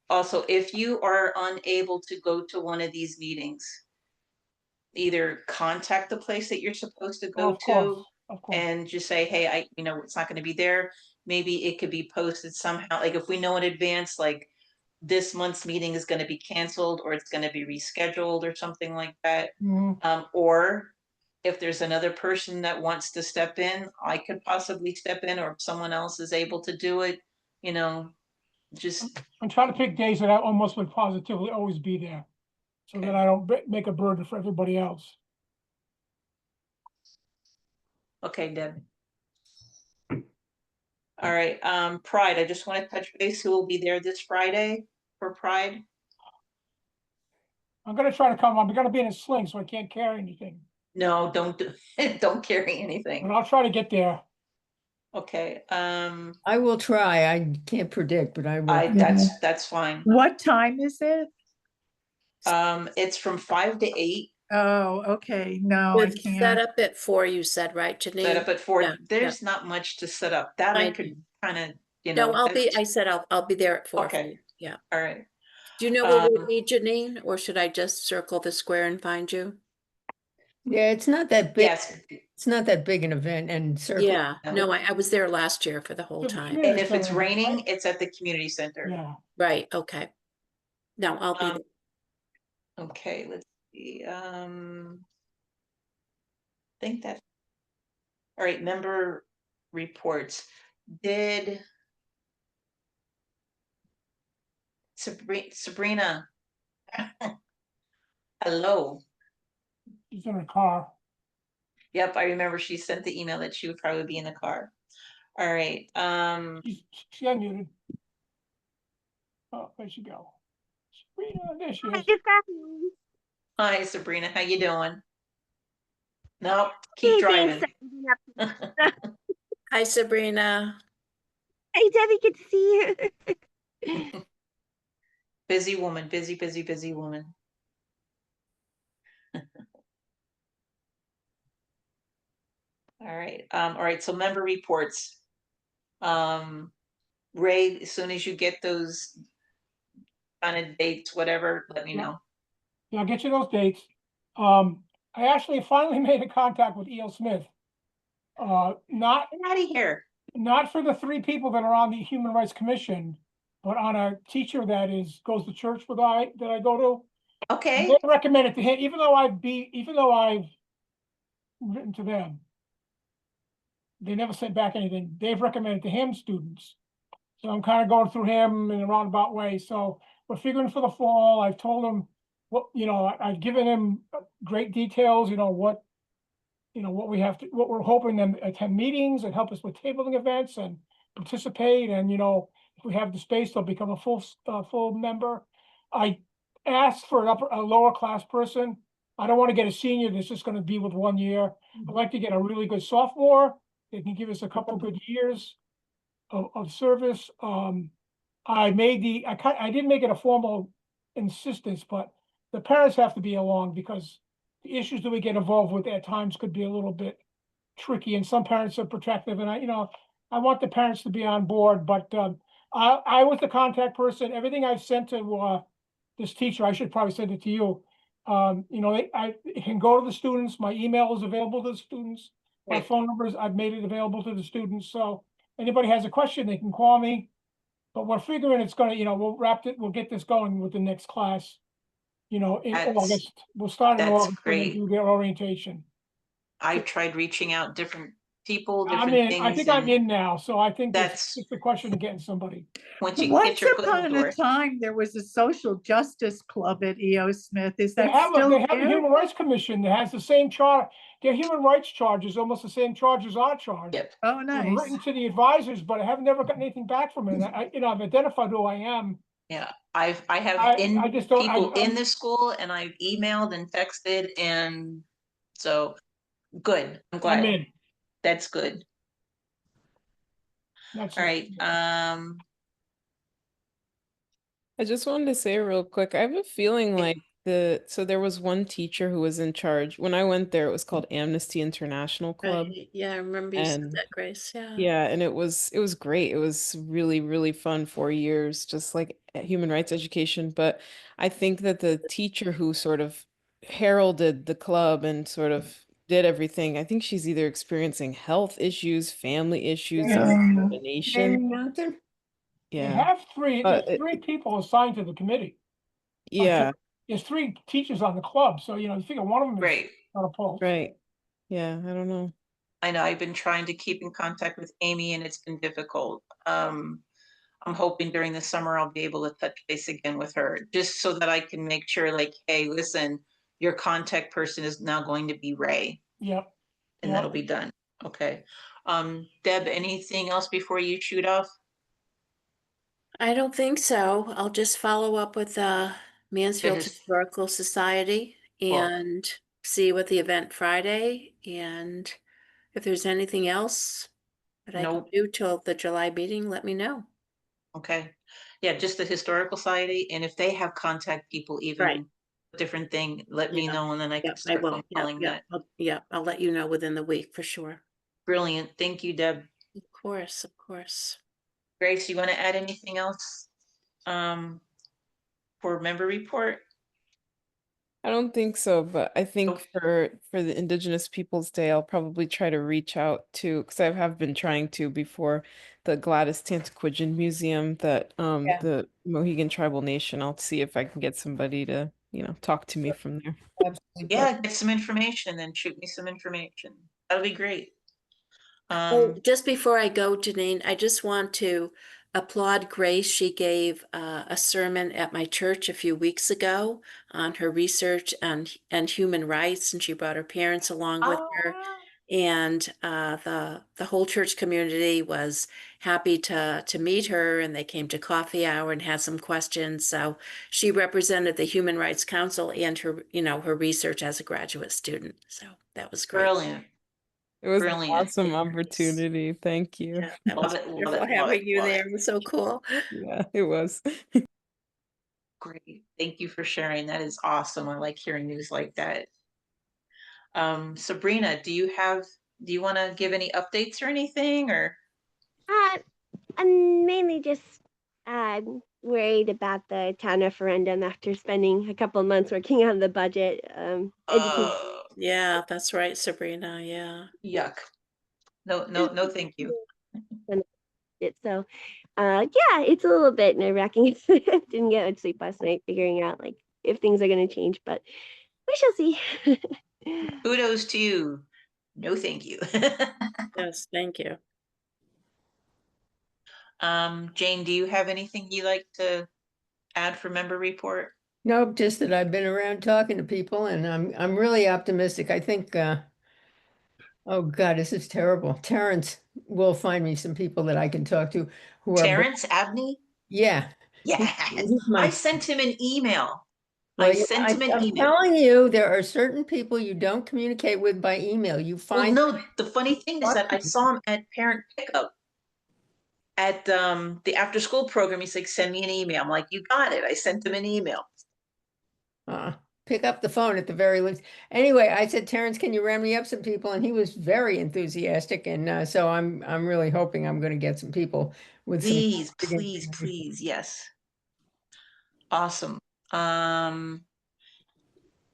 Also, if you are unable to go to one of these meetings, either contact the place that you're supposed to go Of course, to of course. and just say, hey, it's not going to be there. Maybe it could be posted somehow. Like if we know in advance, like this month's meeting is going to be canceled or it's going to be rescheduled or something like that. Mhm. Or if there's another person that wants to step in, I could possibly step in, or if someone else is able to do it, just I'm trying to pick days that I almost would positively always be there, so that I don't make a burden for everybody else. okay, Deb. All right, Pride, I just want to touch base. Who will be there this Friday for Pride? I'm gonna try to come. I'm gonna be in a sling, so I can't carry anything, No, don't don't carry but anything. I'll try to get there. Okay, I will try. I can't predict, but I will. that's fine. What time is it? It's from 5 to 8, Oh, okay. No, I It's set can't. up at 4, you said, right, Janine? set up at 4. Yeah, There's not much to set up. That I I could kind of, No, I said I'll be there at 4. for Okay. you. Yeah. All right. Do you know where we Um, meet, Janine, or should I just circle the square and find you? Yeah, it's not that big. Yes, It's not that big an event, and certainly. Yeah, no, I was there last year for the whole The time. community and if it's center, right? raining, it's at the community center. Yeah, Right, okay. No, I'll be Um, there. Okay, let's see. Think that. All right, member reports. Did Sabrina? Hello. she's in her car. Yep, I remember she sent the email that she would probably be in the car. All right. She unmuted. Oh, where'd she go? Sabrina, there she is. Hi, Sabrina. How you doing? Nope. Keep driving. Hi, Sabrina. Hey, Debbie, good to see you. Busy woman. Busy, busy, busy woman. All right. All right. So member reports. Ray, as soon as you get those kind of dates, whatever, let me Yeah. know. Yeah, I'll get you those dates. I actually finally made a contact with E.L. Smith. Not Get out of here. for the 3 people that are on the Human Rights Commission, but on a teacher that goes to church that I go to. Okay, They recommended to him, even though I've written to them, they never sent back anything. They've recommended to him students. So I'm kind of going through him in a roundabout way. So we're figuring for the fall. I've told him what, I've given him great details, what we're hoping them to attend meetings and help us with tabling events and participate. And, if we have the space, they'll become a full member. I asked for a lower class person. I don't want to get a senior that's just going to be with 1 year. I'd like to get a really good sophomore. They can give us a couple good years of service. I didn't make it a formal insistence, but the parents have to be along because the issues that we get involved with at times could be a little bit tricky, and some parents are protective, and I want the parents to be on board, but I was the contact person. Everything I've sent to this teacher, I should probably send it to you. It can go to the students. My email is available to the students. My Great. phone numbers, I've made it available to the students, so anybody has a question, they can call me. But we're figuring it's gonna, we'll get this going with the next class. In That's- August, we'll start in that's August when they great. do their orientation. I've tried reaching out different people, I'm different in, I things, think I'm and in now, so I think it's that's, just a question of getting somebody. once you get Once your foot in upon the door. a time, there was a social justice club at EO Smith. Is They that have still a there? Human Rights Commission that has the same charge. Their human rights charge is almost the same charge as our charge. Yep. Oh, I've nice. written to the advisors, but I have never gotten anything back from it. And I've identified who I am. Yeah, I have I just don't- people in I'm- the school, and I've emailed and texted, and so, good, I'm I'm glad, in. that's good. That's All it. right, I just wanted to say real quick, I have a feeling like so there was one teacher who was in charge. When I went there, it was called Amnesty International Club. Right. Yeah, I remember you said And that, Grace. Yeah. yeah, and it was great. It was really, really fun 4 years, just like human rights education. But I think that the teacher who sort of heralded the club and sort of did everything, I think she's either experiencing health issues, family issues, Yeah. or Mary combination. Mountain? They Yeah. have But there's 3 people assigned to the committee. yeah, There's 3 teachers on the club, so you figure one of them is great. not opposed. right. Yeah, I don't know. I know I've been trying to keep in contact with Amy, and it's been difficult. I'm hoping during the summer I'll be able to touch base again with her, just so that I can make sure, like, hey, listen, your contact person is now going to be Ray, Yep. and Yep. that'll be done. Okay. Deb, anything else before you shoot off? I don't think so. I'll just follow up with Mansfield Goodness. Historical Society Cool. and see what the event Friday, and if there's anything else that I can Nope. do till the July meeting, let me know. Okay. Yeah, just the Historical Society, and if they have contact people, even different thing, let me Yeah. know, and then I can Yep, I start will. calling that. I'll let you know within the week for sure. Brilliant. Thank you, Deb. Of course, of course. Grace, you want to add anything else for member report? I don't think so, but I think Okay. for the Indigenous Peoples Day, I'll probably try to reach out to, because I have been trying to before, the Gladys Tantaquidgeon Museum, that Yeah. the Mohegan Tribal Nation. I'll see if I can get somebody to, talk to me from there. Absolutely. Yeah, get some information, then shoot me some information. That'll be great. Oh, just before I go, Janine, I just want to applaud Grace. She gave a sermon at my church a few weeks ago on her research and human rights, and she brought her parents along with her. And the whole church community was happy to meet her, and they came to coffee hour and had some questions. So she represented the Human Rights Council and her, her research as a graduate student. So that was great. Brilliant. It was an Brilliant. awesome opportunity. Thank you. Yeah, that Love was it, love wonderful it, love having it, you love there. it. It was so cool. Yeah, it was. Great. Thank you for sharing. That is awesome. I like hearing news like that. Sabrina, do you want to give any updates or anything, or? I'm mainly just worried about the town referendum after spending a couple months working on the budget. I just need Yeah, that's right, Sabrina, yeah. Yuck. No, thank you. it. So, yeah, it's a little bit nerve-wracking. Didn't get much sleep last night figuring out like if things are going to change, but we shall see. Kudos to you. No, thank you. Yes, thank you. Jane, do you have anything you like to add for member report? Nope, just that I've been around talking to people and I'm really optimistic. I think oh God, this is terrible. Terrence will find me some people that I can talk to who are Terrence Abney? yeah. Yes, He's my I sent him an email. well, I yeah, sent him an I'm email. telling you, there are certain people you don't communicate with by email. You Well, find no, the funny thing is that I saw him at parent pickup at the after school program. He's like, send me an email. I'm like, you got it. I sent him an email. pick up the phone at the very least. Anyway, I said, Terrence, can you round me up some people? And he was very enthusiastic. And so I'm really hoping I'm going to get some people with Please, some please, please. Yes. Awesome.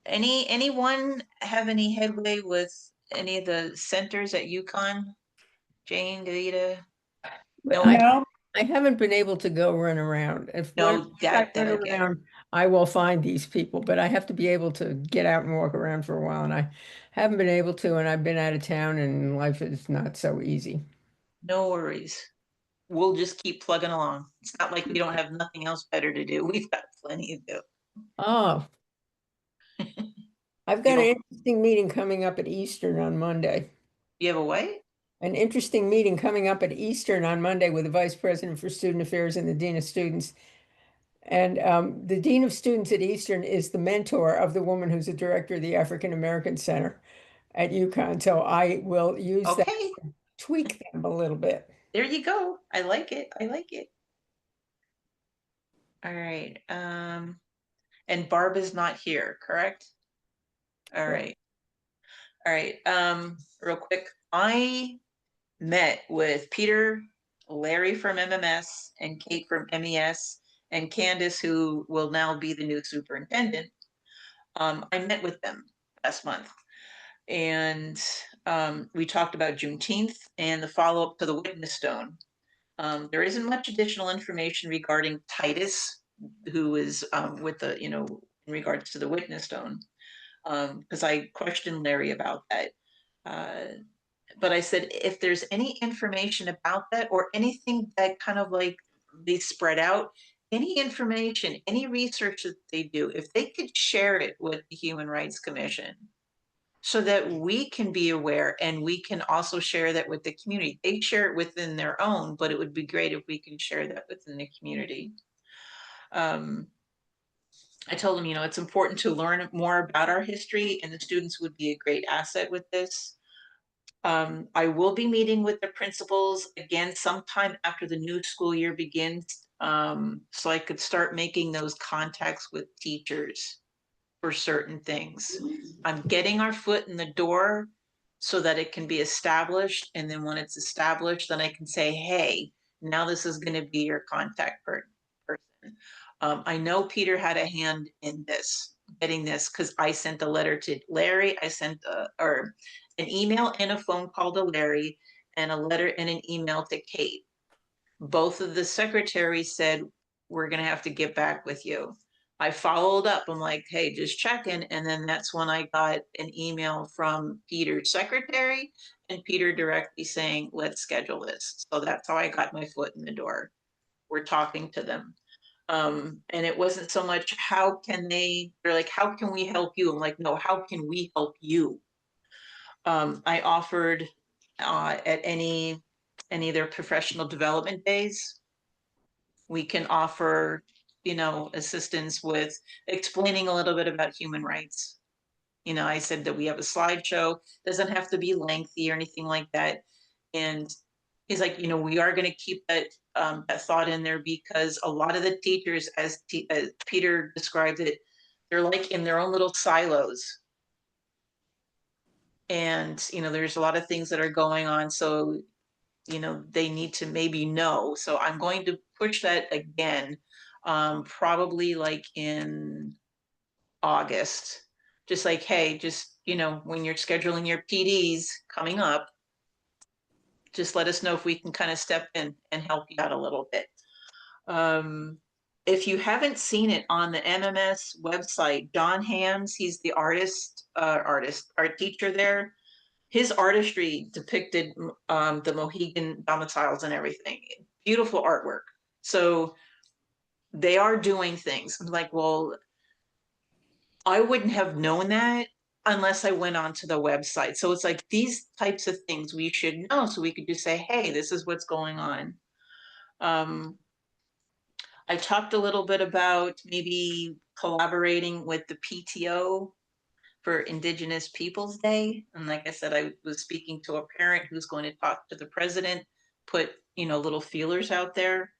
Anyone have any headway with any of the centers at UConn? Jane, Davida? No, No, I haven't been able to go run around. If No, when that I run I get. around, I will find these people, but I have to be able to get out and walk around for a while. And I haven't been able to, and I've been out of town and life is not so easy. No worries. We'll just keep plugging along. It's not like we don't have nothing else better to do. We've got plenty to do. Oh, I've got an interesting meeting coming up at Eastern on Monday. You have a way? An interesting meeting coming up at Eastern on Monday with the Vice President for Student Affairs and the Dean of Students. And the Dean of Students at Eastern is the mentor of the woman who's the director of the African American Center at UConn. So I will use that Okay, to tweak them a little bit. there you go. I like it. I like it. All right. And Barb is not here, correct? All right. All right. Real quick, I met with Peter, Larry from MMS, and Kate from MES, and Candace, who will now be the new superintendent. I met with them last month, and we talked about Juneteenth and the follow-up to the witness stone. There isn't much additional information regarding Titus, who is with the, in regards to the witness stone, because I questioned Larry about that. But I said, if there's any information about that or anything that kind of like they spread out, any information, any research that they do, if they could share it with the Human Rights Commission so that we can be aware and we can also share that with the community. They share it within their own, but it would be great if we can share that within the community. I told them, it's important to learn more about our history, and the students would be a great asset with this. I will be meeting with the principals again sometime after the new school year begins, so I could start making those contacts with teachers for certain things. I'm getting our foot in the door so that it can be established. And then when it's established, then I can say, hey, now this is going to be your contact person. I know Peter had a hand in this, getting this, because I sent a letter to Larry. I sent an email and a phone call to Larry, and a letter and an email to Kate. Both of the secretaries said, we're going to have to get back with you. I followed up. I'm like, hey, just checking. And then that's when I got an email from Peter's secretary and Peter directly saying, let's schedule this. So that's how I got my foot in the door. We're talking to them. And it wasn't so much, they're like, how can we help you? I'm like, no, how can we help you? I offered at any of their professional development days, we can offer, assistance with explaining a little bit about human rights. I said that we have a slideshow, doesn't have to be lengthy or anything like that. And he's like, we are going to keep that thought in there, because a lot of the teachers, as Peter described it, they're like in their own little silos. And, there's a lot of things that are going on. So, they need to maybe know. So I'm going to push that again. probably like in August. Just like, hey, just, you know, when you're scheduling your PDs coming up, just let us know if we can kind of step in and help you out a little bit. If you haven't seen it on the MMS website, Don Hams, he's the art teacher there. His artistry depicted the Mohegan domiciles and everything. Beautiful artwork. So they are doing things. I'm like, well, I wouldn't have known that unless I went onto the website. So it's like these types of things we should know, so we could just say, hey, this is what's going on. I talked a little bit about maybe collaborating with the PTO for Indigenous Peoples Day. And like I said, I was speaking to a parent who's going to talk to the president, put, you know, little feelers out there.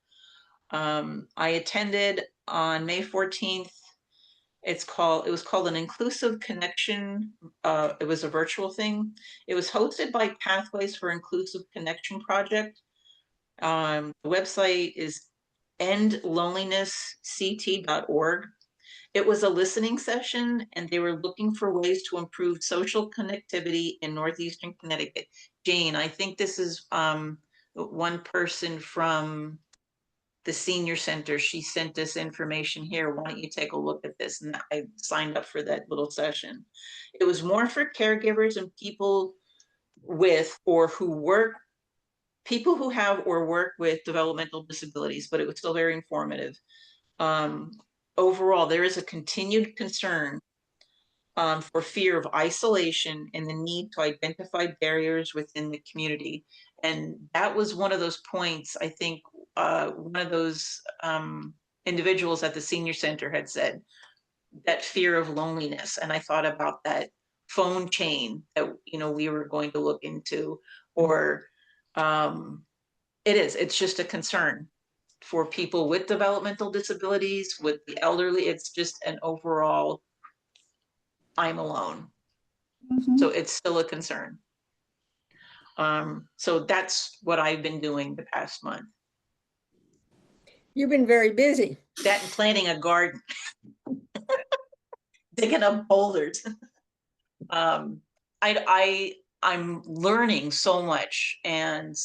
I attended on May 14th. It was called an Inclusive Connection. It was a virtual thing. It was hosted by Pathways for Inclusive Connection Project. The website is endlonelinessct.org. It was a listening session, and they were looking for ways to improve social connectivity in Northeastern Connecticut. Jane, I think this is one person from the senior center. She sent this information here. Why don't you take a look at this? And I signed up for that little session. It was more for caregivers and people with or who work, people who have or work with developmental disabilities, but it was still very informative. Overall, there is a continued concern for fear of isolation and the need to identify barriers within the community. And that was one of those points, I think, one of those individuals at the senior center had said, that fear of loneliness. And I thought about that phone chain that, you know, we were going to look into, or it's just a concern for people with developmental disabilities, with the elderly. It's just an overall, I'm alone. Mhm. So it's still a concern. So that's what I've been doing the past month. You've been very busy. That and planting a garden, digging up boulders. I'm learning so much and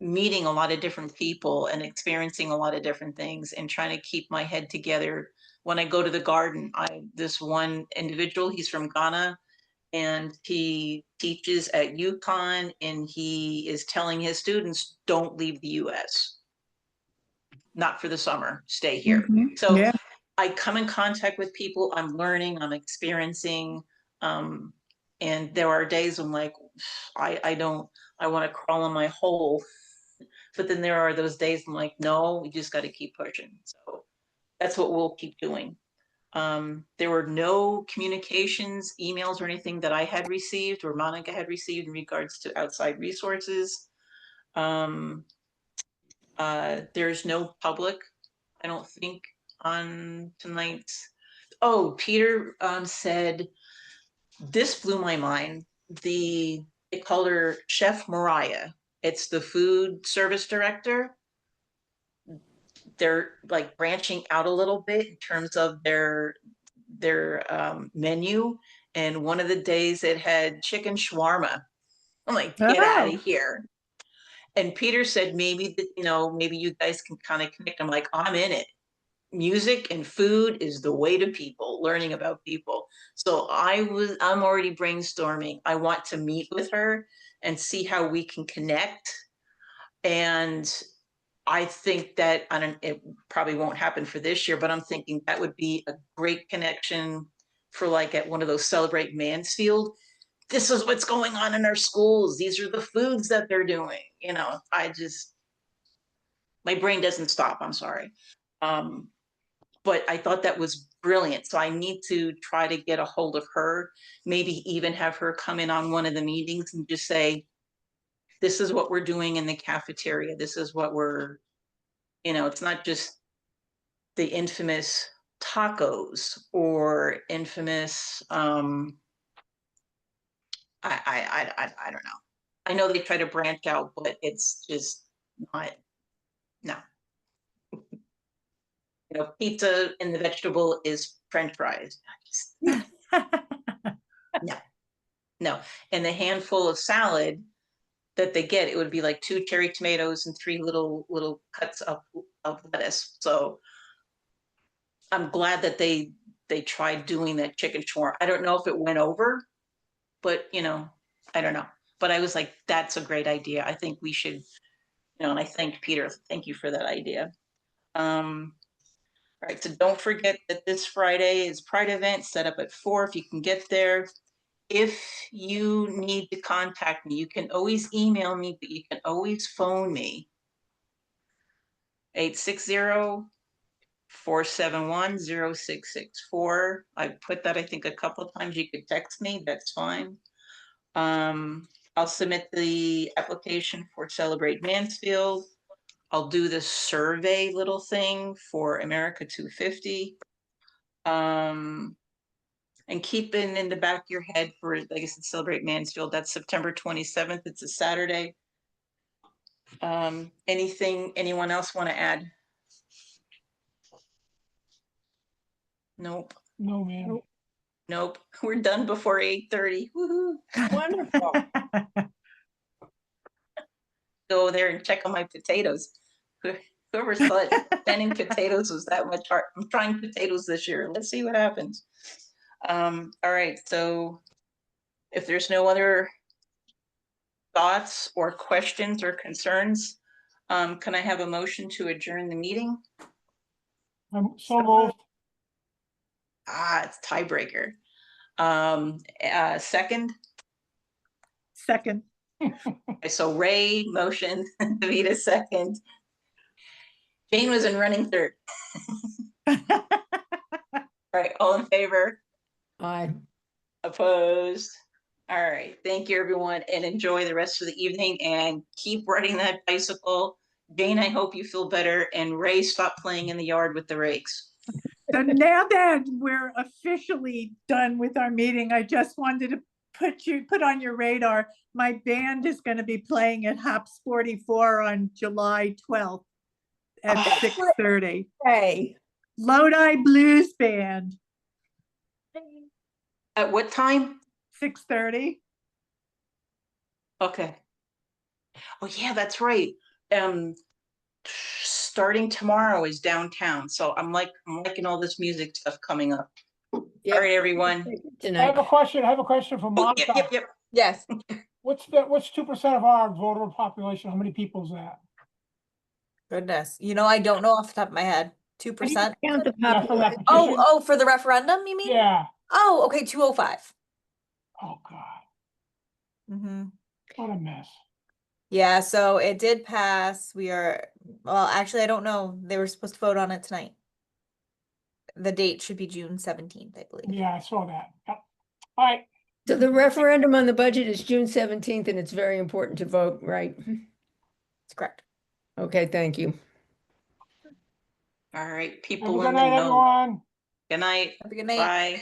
meeting a lot of different people and experiencing a lot of different things and trying to keep my head together. When I go to the garden, this one individual, he's from Ghana, and he teaches at UConn, and he is telling his students, don't leave the US. Not for the summer, stay here. Mhm. So Yeah. I come in contact with people, I'm learning, I'm experiencing, and there are days I'm like, I want to crawl in my hole. But then there are those days I'm like, no, we just got to keep pushing. So that's what we'll keep doing. There were no communications, emails, or anything that I had received or Monica had received in regards to outside resources. There's no public, I don't think, on tonight's. Oh, Peter said, this blew my mind. They called her Chef Mariah. It's the food service director. They're like branching out a little bit in terms of their menu. And one of the days it had chicken shawarma. I'm like, get out Oh. of here. And Peter said, maybe, you know, maybe you guys can kind of connect. I'm like, I'm in it. Music and food is the way to people, learning about people. So I'm already brainstorming. I want to meet with her and see how we can connect. And I think that, it probably won't happen for this year, but I'm thinking that would be a great connection for like at one of those Celebrate Mansfield. This is what's going on in our schools. These are the foods that they're doing. You know, my brain doesn't stop. I'm sorry. But I thought that was brilliant. So I need to try to get a hold of her, maybe even have her come in on one of the meetings and just say, this is what we're doing in the cafeteria. This is what we're, you know, it's not just the infamous tacos or infamous, I don't know. I know they try to branch out, but it's just not, no. pizza and the vegetable is French fries. Just- No, and the handful of salad that they get, it would be like 2 cherry tomatoes and 3 little cuts of lettuce. So I'm glad that they tried doing that chicken shawarma. I don't know if it went over, but I don't know. But I was like, that's a great idea. I think we should, and I thanked Peter. Thank you for that idea. All right, so don't forget that this Friday is Pride event set up at 4 if you can get there. If you need to contact me, you can always email me, but you can always phone me. 860-471-0664. I put that, I think, a couple of times. You could text me, that's fine. I'll submit the application for Celebrate Mansfield. I'll do the survey little thing for America 250. And keep in the back of your head for, like I said, Celebrate Mansfield. That's September 27th. It's a Saturday. Anyone else want to add? Nope. No, man. Nope. We're done before 8:30. Woohoo. Wonderful. Go there and check on my potatoes. Whoever thought planting potatoes was that much hard. I'm trying potatoes this year. Let's see what happens. All right, so if there's no other thoughts or questions or concerns, can I have a motion to adjourn the meeting? I'm so moved. It's tiebreaker. Second. Second. So Ray motion, Davida second. Jane was in running third. All right, all in favor? Aye. Opposed? All right, thank you, everyone, and enjoy the rest of the evening and keep riding that bicycle. Jane, I hope you feel better, and Ray, stop playing in the yard with the rakes. So now that we're officially done with our meeting, I just wanted to put on your radar, my band is going to be playing at Hops 44 on July 12th at 6:30. Hey. Lodi Blues Band, At what time? 6:30. Okay. Oh yeah, that's right. Starting tomorrow is downtown, so I'm liking all this music stuff coming up. Yep. All right, everyone. I have Tonight. a question. I have a question for Oh, Monica. yep. Yes. What's 2% of our voter population? How many people is that? Goodness. I don't know off the top of my head. 2%. Count the Yeah, for that population. petition? For the referendum, you mean? Yeah. Oh, okay, 205. Oh, God. Mm-hmm. What a mess. Yeah, so it did pass. Actually, I don't know. They were supposed to vote on it tonight. The date should be June 17th, I believe. Yeah, I saw that. Yep. All right. So the referendum on the budget is June 17th, and it's very important to vote, right? That's correct. Okay, thank you. All right, Have a people good in the night, know. everyone. Good night. Have a good night. Bye.